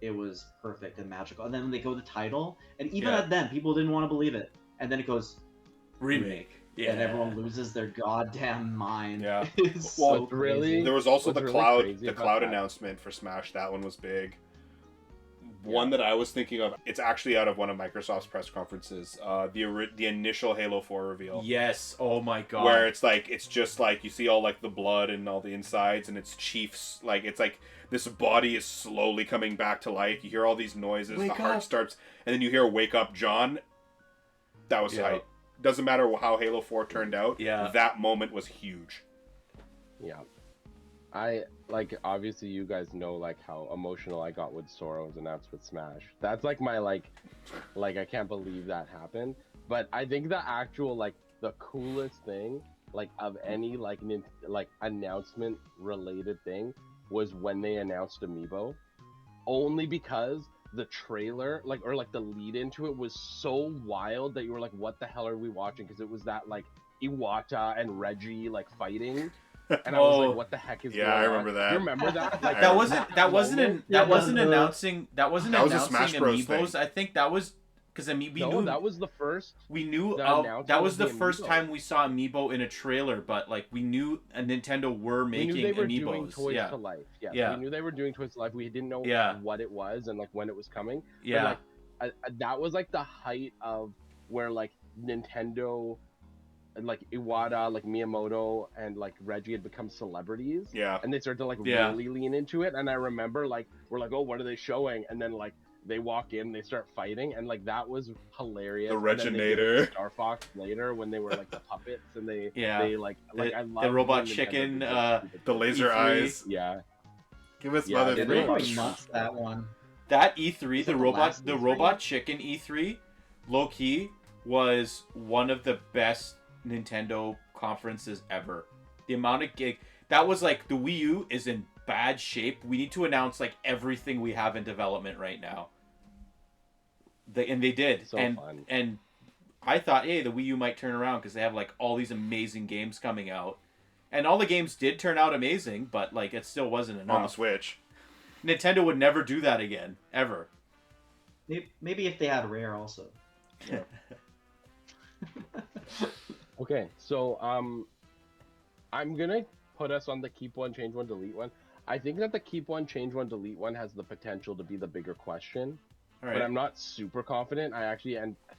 it was perfect and magical. And then they go to the title, and even Yeah. at then people didn't want to believe it, and then it goes Remake. Yeah. and everyone loses their goddamn mind. Yeah. It's Well, so really- crazy. There was also What's the really cloud crazy the about cloud that- announcement for Smash. That one was big. One that I was thinking of, it's actually out of one of Microsoft's press conferences. The initial Halo 4 reveal. Yes. Oh my god. Where it's just like you see all like the blood and all the insides, and it's Chief's, like it's like this body is slowly coming back to life. You hear all these noises, Wake the heart up. starts, and then you hear "Wake Up, John." That was Yeah. hype. Doesn't matter how Halo 4 turned out. Yeah. That moment was huge. Yeah. I like, obviously you guys know like how emotional I got when Sora was announced with Smash. That's like my like I can't believe that happened. But I think the actual like the coolest thing like of any like announcement related thing was when they announced Amiibo. Only because the trailer or the lead into it was so wild that you were like, what the hell are we watching? Because it was that like Iwata and Reggie like fighting. And I was like, "What the heck is going on?" I remember that. You remember that? Like, that wasn't announcing was a Smash Bros. Amiibos. thing. I think that was because we knew that was the first. we knew the that announcement was of the the first Amiibo. time we saw Amiibo in a trailer, but like we knew Nintendo were We making knew they were Amiibos. doing Toys yeah, to Life. Yes, Yeah. we knew they were doing Toys to Life. We didn't know Yeah. what it was and like when it was coming. yeah, But, like, that was like the height of where like Nintendo, like Iwata, like Miyamoto, and like Reggie had become celebrities. Yeah. And they started to like Yeah. really lean into it. And I remember like we're like, oh, what are they showing? And then like they walk in, they start fighting, and like that was hilarious. The And then they did it Reginator. with Star Fox later when they were like the puppets and they Yeah. they like I love the robot when Nintendo chicken, did that stupid The thing. laser E3. eyes. Yeah. Give us Yeah, Mother they They were really Three. going nuts, that one. that E3, Was the that the robot, last the E3? robot chicken E3, low key was one of the best Nintendo conferences ever. The amount of that was like the Wii U is in bad shape. We need to announce like everything we have in development right now. And they did. So and fun. and I thought, hey, the Wii U might turn around because they have like all these amazing games coming out. And all the games did turn out amazing, but like it still wasn't enough. On the Switch. Nintendo would never do that again, ever. Maybe if they had Rare also. Yeah. Okay, so I'm gonna put us on the keep one, change one, delete one. I think that the keep one, change one, delete one has the potential to be the bigger question, All but right. I'm not super confident. I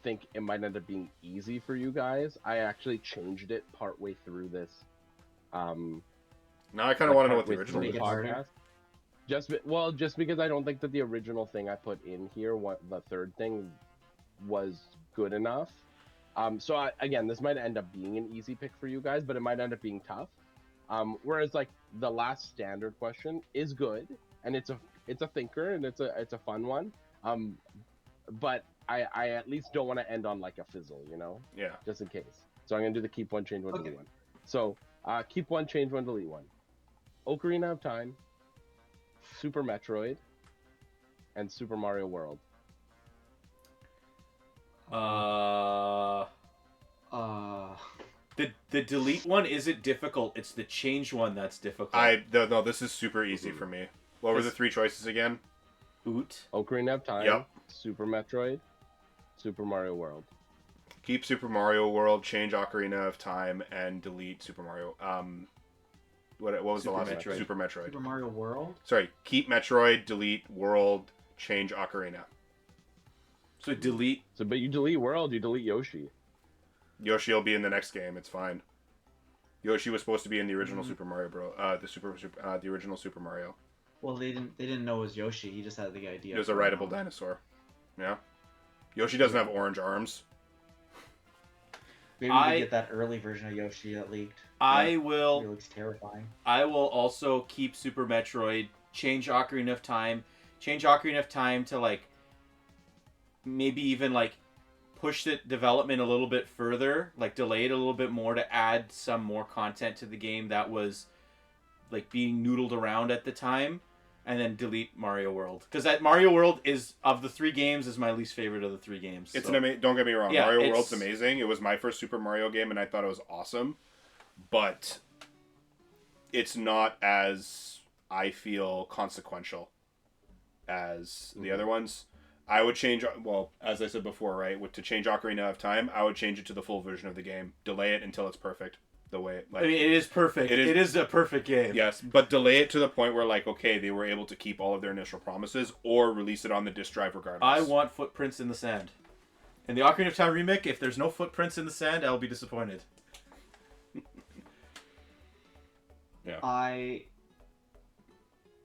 think it might end up being easy for you guys. I actually changed it partway through this Now I kind of want to know what the original Make is. it harder. Just because I don't think that the original thing I put in here, the third thing, was good enough. Again, this might end up being an easy pick for you guys, but it might end up being tough. Whereas like the last standard question is good, and it's a thinker, and it's a fun one. But I at least don't want to end on like a fizzle, you know? Yeah. Just in case. So I'm gonna do the keep one, change one, Okay. delete one. So keep one, change one, delete one. Ocarina of Time, Super Metroid, and Super Mario World. The delete one isn't difficult. It's the change one that's difficult. No, this is super easy for me. What were the three choices again? Ocarina of Time, Yep. Super Metroid, Super Mario World. Keep Super Mario World, change Ocarina of Time, and delete Super Mario. What was Super the last Metroid. one? Super Metroid. Super Mario World. Sorry, keep Metroid, delete World, change Ocarina. So delete. But you delete World, you delete Yoshi. Yoshi will be in the next game. It's fine. Yoshi was supposed to be in the original Super Mario Bros. The original Super Mario. Well, they didn't know it was Yoshi. He just had the idea. It was a rideable dinosaur. Yeah. Yoshi doesn't have orange arms. Maybe we could get that early version of Yoshi that leaked. I He will. looks terrifying. I will also keep Super Metroid. Change Ocarina of Time. Change Ocarina of Time to like. Maybe even like push the development a little bit further, like delay it a little bit more to add some more content to the game that was like being noodled around at the time, and then delete Mario World, because that Mario World is, of the three games, is my least favorite of the three games. It's so. don't get me wrong, Yeah, Mario it's- World's amazing. It was my first Super Mario game, and I thought it was awesome, but it's not as, I feel, consequential as the other ones. I would change, well, as I said before, right, to change Ocarina of Time, I would change it to the full version of the game. Delay it until it's perfect. The way, like, I mean, it is perfect. It is a perfect game. Yes, but delay it to the point where, like, okay, they were able to keep all of their initial promises, or release it on the disc drive regardless. I want footprints in the sand. In the Ocarina of Time remake, if there's no footprints in the sand, I'll be disappointed. Yeah.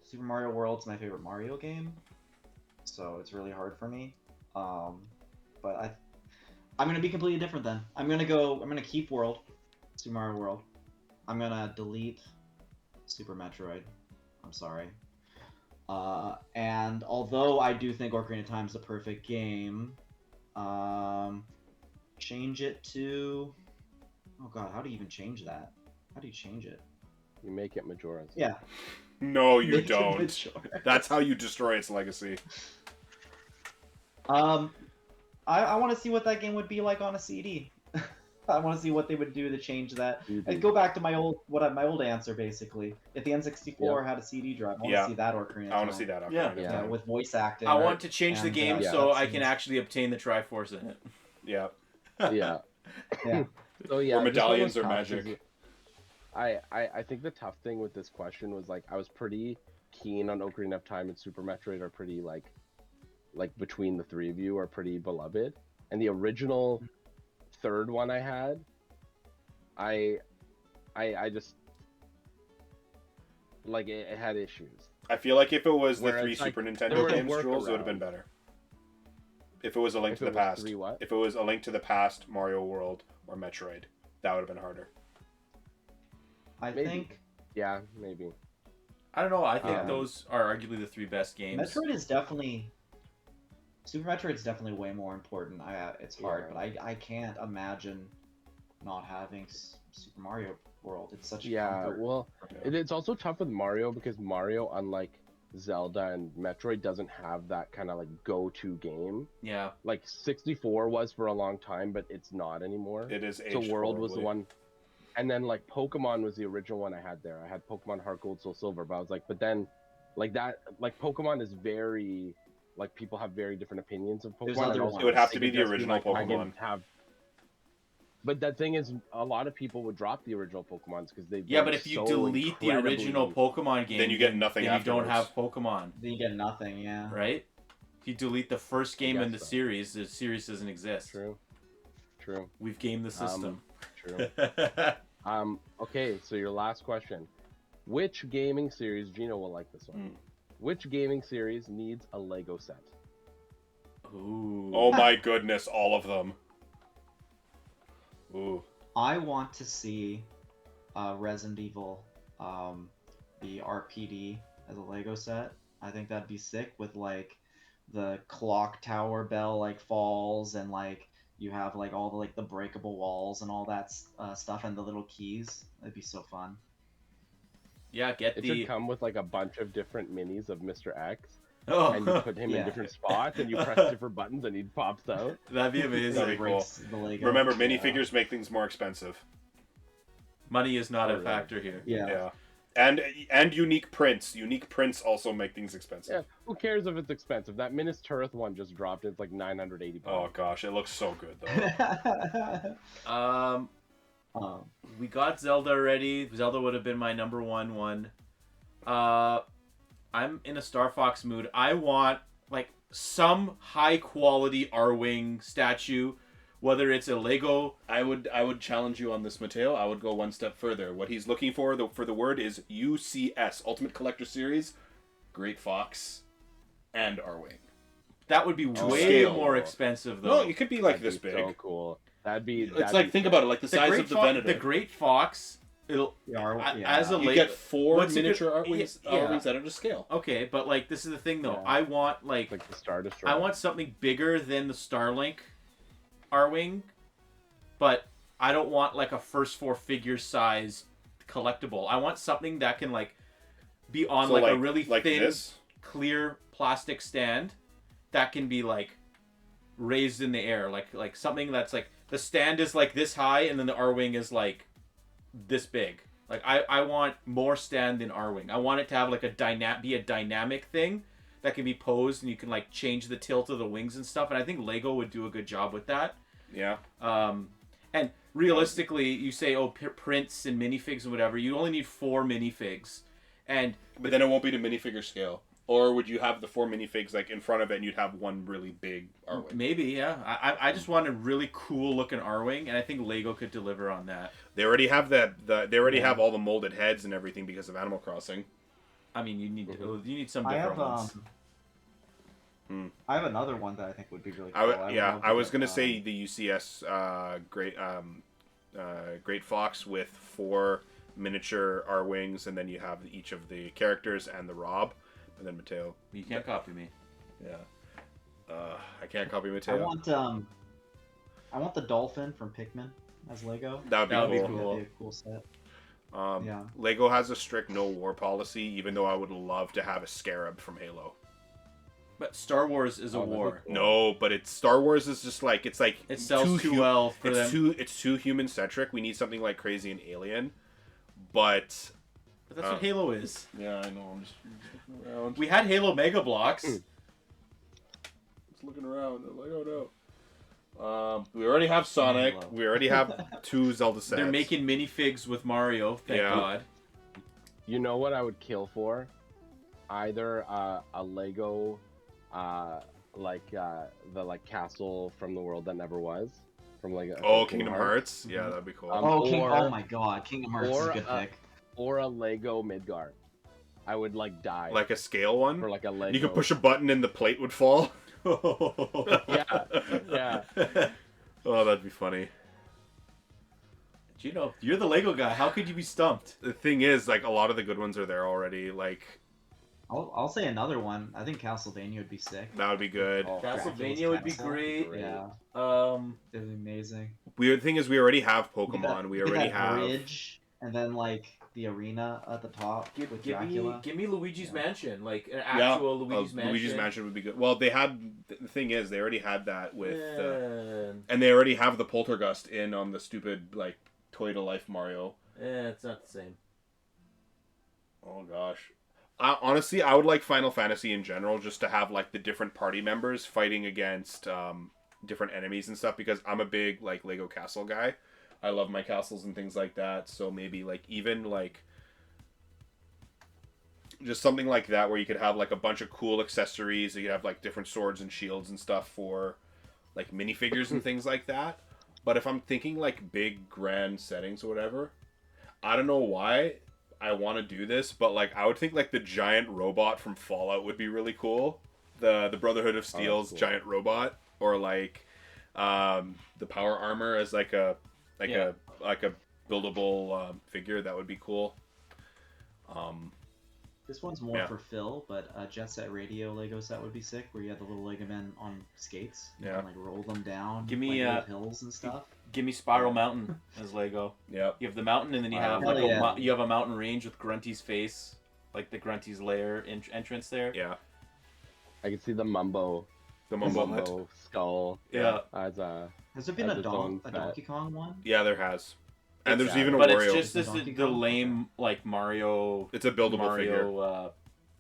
Super Mario World's my favorite Mario game, so it's really hard for me. But I'm gonna be completely different then. I'm gonna keep World, Super Mario World. I'm gonna delete Super Metroid. I'm sorry. And although I do think Ocarina of Time is a perfect game, change it to. Oh God, how do you even change that? How do you change it? You make it Majora's. Yeah. No, you Make it don't. Majora. That's how you destroy its legacy. I want to see what that game would be like on a CD. I want to see what they would do to change that. You And do. go back to my old answer basically. If the N64 had a CD drive, I want to see that Ocarina. I want to see that. Yeah. Ocarina of Yeah, Time. with voice acting. I want to change the And, game yeah, so that I can seems- actually obtain the Triforce in it. Yeah. Yeah. Yeah. So yeah, Or this one medallions was are tough magic. 'cause I think the tough thing with this question was like I was pretty keen on Ocarina of Time and Super Metroid are pretty like between the three of you are pretty beloved, and the original third one I had, I just like it had issues. I feel like if it was the Whereas, three like, Super there Nintendo were games, Jules, it would have workarounds. been better. If it was A Link If to it the was Past. three what? If it was A Link to the Past, Mario World, or Metroid, that would have been harder. I Maybe. think Yeah, maybe. I don't know. I think Yeah. those are arguably the three best games. Metroid is definitely. Super Metroid's definitely way more important. It's hard, Yeah. but I can't imagine not having Super Mario World. It's such a Yeah, comfort. well, it's also tough with Mario because Mario, unlike Zelda and Metroid, doesn't have that kind of like go-to game. Yeah. Like 64 was for a long time, but it's not anymore. It is So aged World was the horribly. one, and then like Pokemon was the original one I had there. I had Pokemon Heart Gold, Soul Silver, but I was like, but then, like that, like Pokemon is very, like people have very different opinions of Pokemon. There's and other also ones. It would have to it be could the just original like, I Pokemon. didn't have. But the thing is, a lot of people would drop the original Pokemons because they. Yeah, but if you delete the original Pokemon game, Then you get nothing then you don't have afterwards. Pokemon, Then you get nothing. Yeah. right? If you delete the first game in the Guess so. series doesn't exist. True. We've gamed the system. True. Okay, so your last question. Which gaming series, Gino will like this one. Which gaming series needs a Lego set? Ooh. Oh my goodness, all of them. Ooh. I want to see Resident Evil, the RPD as a Lego set. I think that'd be sick with like the clock tower bell like falls and like you have like all the like the breakable walls and all that stuff and the little keys. That'd be so fun. Yeah, get It the. should come with like a bunch of different minis of Mr. X, Oh, and you put him in Yeah. different spots, and you press different buttons, and he pops out. that'd be That'd amazing. be cool. Breaks the Lego. Remember, Yeah. minifigures make things more expensive. Money is not Oh, a really? factor here. Yeah. And unique prints. Unique prints also make things expensive. Yeah, who cares if it's expensive? That Minas Tirith one just dropped. It's like 980 Oh pounds. gosh, it looks so good though. We got Zelda already. Zelda would have been my number one. I'm in a Star Fox mood. I want like some high quality R-wing statue, whether it's a Lego. I would challenge you on this, Mateo. I would go one step further. What he's looking for the word is UCS, Ultimate Collector Series, Great Fox, and R-wing. That would be To way scale. more expensive though. No, it could be like That'd this be big. So cool. That'd be. It's like, think about it, like the size of the Venator. The Great Fox. It'll Yeah. as a You Lego. get 4 What's it miniature good- R-wings, yeah. R-wings that are to scale. Okay, but like this is the thing though. Yeah. I want like the Star Destroyer. I want something bigger than the Starlink R-wing, but I don't want like a first 4 figure size collectible. I want something that can like be on So, like a really like thin, this? clear plastic stand that can be like raised in the air, like something that's like the stand is like this high and then the R-wing is like this big. Like I want more stand than R-wing. I want it to have like a dynamic thing that can be posed and you can like change the tilt of the wings and stuff. And I think Lego would do a good job with that. Yeah. And realistically, you say prints and minifigs and whatever. You only need 4 minifigs, and But then it won't be to minifigure scale. Or would you have the 4 minifigs like in front of it and you'd have one really big R-wing? maybe yeah. I just want a really cool looking R-wing, and I think Lego could deliver on that. They already have they already have all the molded heads and everything because of Animal Crossing. I mean, you need some I different have ones. I have another one that I think would be really cool. I was gonna say the UCS Great Fox with 4 miniature R-wings, and then you have each of the characters and the Rob, and then Mateo. You can't copy me. Yeah. I can't copy Mateo. I want the dolphin from Pikmin as Lego. That would be cool. cool. That'd be a cool set. Yeah. Lego has a strict no war policy, even though I would love to have a Scarab from Halo. But Star Wars is a that'd be war. cool. No, but Star Wars is just like it sells too well for them. It's too human centric. We need something like Crazy and Alien, but But that's what Halo is. yeah, I know. I'm just looking around. We had Halo Mega Blocks. Just looking around. I'm like, oh no. We already have Sonic. Halo. We already have 2 Zelda sets. They're making minifigs with Mario. Thank Yeah. God. You know what I would kill for? Either a Lego, the castle from the world that never was, from like. Oh, Kingdom Hearts. Yeah, that'd be cool. Or- Oh my God, Kingdom Hearts is or, a good pick. Or a Lego Midgard. I would die like a scale one. for like a Lego. You could push a button and the plate would fall. Yeah. Oh, that'd be funny. Gino, you're the Lego guy. How could you be stumped? The thing is, like, a lot of the good ones are there already. Like, I'll say another one. I think Castlevania would be sick. that would be good. Oh, Castlevania would be Castle. great. Yeah, it'd be amazing. Weird thing is, we already have Pokemon. We Get already that have. bridge, and then like the arena at the top with Dracula. Give me Luigi's Yeah. Mansion, like an Yeah, actual Luigi's Mansion. Luigi's Mansion would be good. Well, they had. The thing is, they already had that with. Man. And they already have the Poltergust in on the stupid, like, Toy to Life Mario. It's not the same. Oh, gosh. Honestly, I would like Final Fantasy in general just to have, like, the different party members fighting against different enemies and stuff, because I'm a big, like, Lego castle guy. I love my castles and things like that, so maybe, like, even, like, just something like that where you could have, like, a bunch of cool accessories. You could have, like, different swords and shields and stuff for, like, minifigures and things like that. But if I'm thinking, like, big, grand settings or whatever, I don't know why, I want to do this, but like I would think like the giant robot from Fallout would be really cool. The Brotherhood of Steel's cool. giant robot, or like the power armor as like a buildable figure. That would be cool. This one's more Yeah. for Phil, but a Jet Set Radio Lego set would be sick, where you have the little Lego men on skates. You Yeah. can, like, roll them down, Give me, like, little hills and stuff. Give me Spiral Mountain as Lego. Yep. You have the mountain, and then you have Hell like yeah. you have a mountain range with Grunty's face, like the Grunty's lair entrance there. Yeah. I can see the Mumbo The Mumbo Hut. skull Yeah. as a. Has there been Has a its own set. Donkey Kong one? Yeah, there has. And there's It's- even a but Wario. it's just Is it this Donkey the Kong? lame like Mario. It's a buildable figure. Mario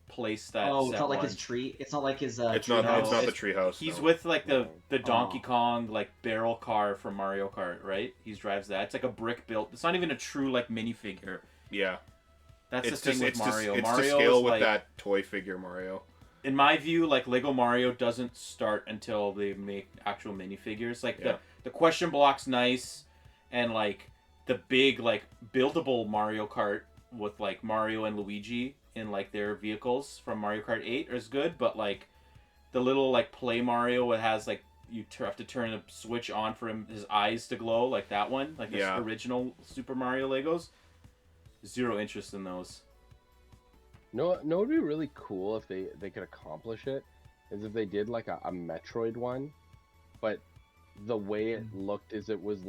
place that. Oh, it's set not like one. his tree. It's not like his. It's not. No, It's not the it's- treehouse. He's no. with like the No. Donkey Oh. Kong like barrel car from Mario Kart, right? He drives that. It's like a brick built. It's not even a true like minifigure. Yeah. That's It's the thing just with it's Mario. to, it's Mario to scale is with like, that toy figure Mario. in my view, like Lego Mario doesn't start until they make actual minifigures. Like Yeah. the question block's nice, and like the big like buildable Mario Kart with like Mario and Luigi in like their vehicles from Mario Kart 8 is good, but like the little like play Mario it has like you have to turn a switch on for his eyes to glow, like that one, like the Yeah. original Super Mario Legos. Zero interest in those. No, it would be really cool if they could accomplish it, is if they did like a Metroid one, but the way it looked is it was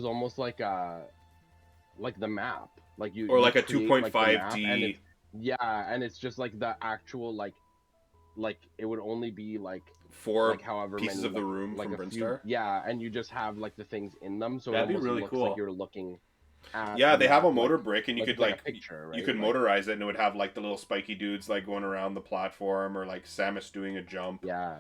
almost like the map, like you Or you like a create, like, the map, and 2.5D. it's- yeah, and it's just like the actual like it would only be like 4 like however pieces many, of the room like from a few, Brinstar. yeah, and you just have like the things in them, so That'd it be almost really looks cool. like you're looking at Yeah, the they have a map, motor like- brick, and you like could it's like a picture, right? you could Like, motorize it, and it would have like the little spiky dudes like going around the platform, or like Samus doing a jump, yeah,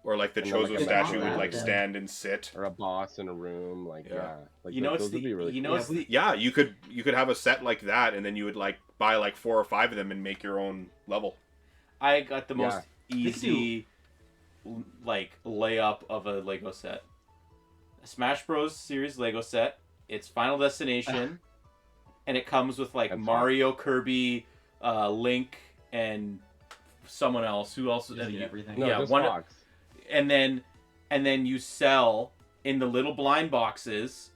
or like the And then, like, Chozo a statue background, would like then. stand and sit. or a boss in a room, like Yeah. yeah, like You know, those it's would the be really you know cool. it's the Yeah, you could have a set like that, and then you would like buy like 4 or 5 of them and make your own level. I got the most They could easy like layup of a Lego set. A Smash Bros series Lego set. It's Final Destination, and it comes with like That's Mario, Kirby, Link, and someone else. Who else? You just need everything. No, yeah, just one- Fox. and then you sell in the little blind boxes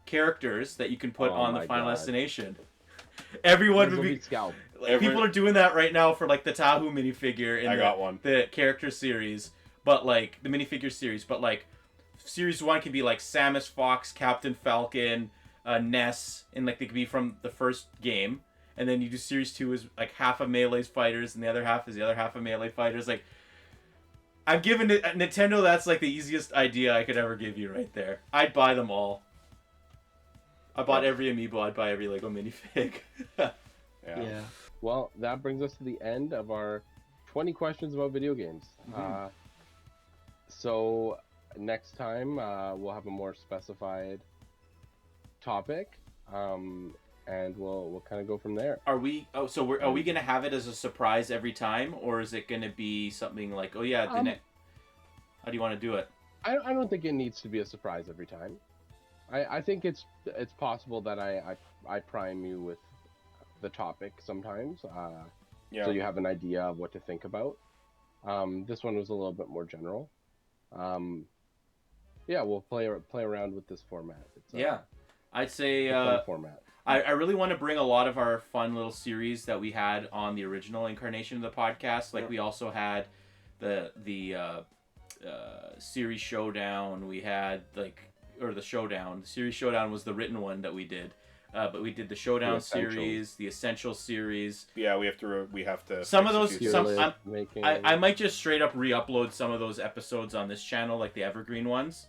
characters that you can put Oh on the my Final God. Destination. Everyone Those would will be. scalped. Like, people are doing that right now for like the Tahu minifigure in I the, got one. the character series, but like the minifigure series, but like series 1 can be like Samus, Fox, Captain Falcon, Ness, and like they could be from the first game, and then you do series 2 is like half of Melee's fighters and the other half is the other half of Melee fighters. Like I'm giving Nintendo that's like the easiest idea I could ever give you right there. I'd buy them all. I bought every amiibo. I'd buy every Lego minifig. Yeah. Well, that brings us to the end of our 20 questions about video games. Mhm. So next time we'll have a more specified topic, and we'll kind of go from there. Are we? Oh, so are we gonna have it as a surprise every time, or is it gonna be something like, oh yeah, how do you want to do it? I don't think it needs to be a surprise every time. I think it's possible that I prime you with the topic sometimes, Yeah. so you have an idea of what to think about. This one was a little bit more general. Yeah, we'll play around with this format. It's, Yeah, I'd say a fun format. I really want to bring a lot of our fun little series that we had on the original incarnation of the podcast. Like we also had the series showdown. We had the showdown. The series showdown was the written one that we did. But we did the showdown The Essentials. series, the essential series. Yeah, we have to. Some of fix a those- few some- things. I'm- Making, I might just straight up re-upload some of those episodes on this channel, like the evergreen ones.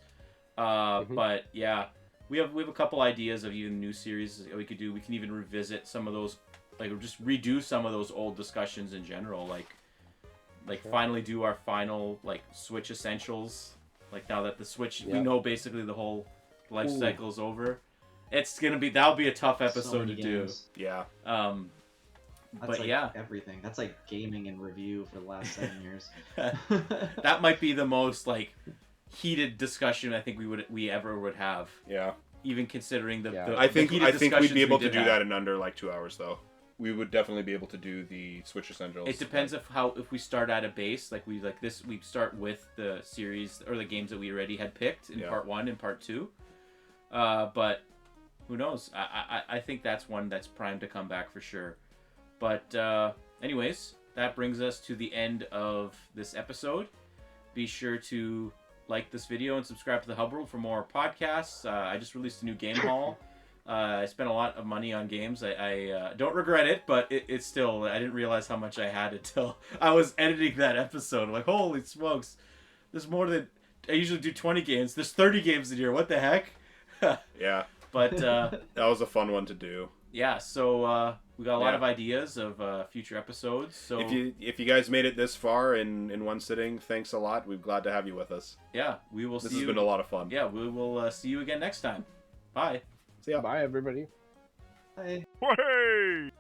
But yeah, we have a couple ideas of even new series that we could do. We can even revisit some of those, like just redo some of those old discussions in general. Like Sure. finally do our final like Switch essentials. Like now that the Switch, we Yeah. know basically the whole life Ooh. cycle is over. That'll be a tough So episode to many do. games. Yeah. That's But like yeah. everything. That's like gaming and review for the last 7 years. That might be the most like heated discussion I think we ever would have. Yeah. even considering the, Yeah. the I think heated we'd be discussions able we to did do have. that in under like 2 hours though. We would definitely be able to do the Switch Essentials. It depends if we start at a base, like we start with the series or the games that we already had picked in part 1 and part 2. But who knows? I think that's one that's primed to come back for sure. But anyways, that brings us to the end of this episode. Be sure to like this video and subscribe to the Hub World for more podcasts. I just released a new game haul. I spent a lot of money on games. I don't regret it, but it's still, I didn't realize how much I had until I was editing that episode. I'm like, holy smokes, there's more than, I usually do 20 games. There's 30 games in here. What the heck? Yeah. But that was a fun one to do. Yeah, so we got a lot of ideas of future episodes. So if you guys made it this far in one sitting, thanks a lot. We're glad to have you with us. Yeah, we will see you. This has been a lot of fun. Yeah, we will see you again next time. Bye. See ya. Bye, everybody. Bye. Hey!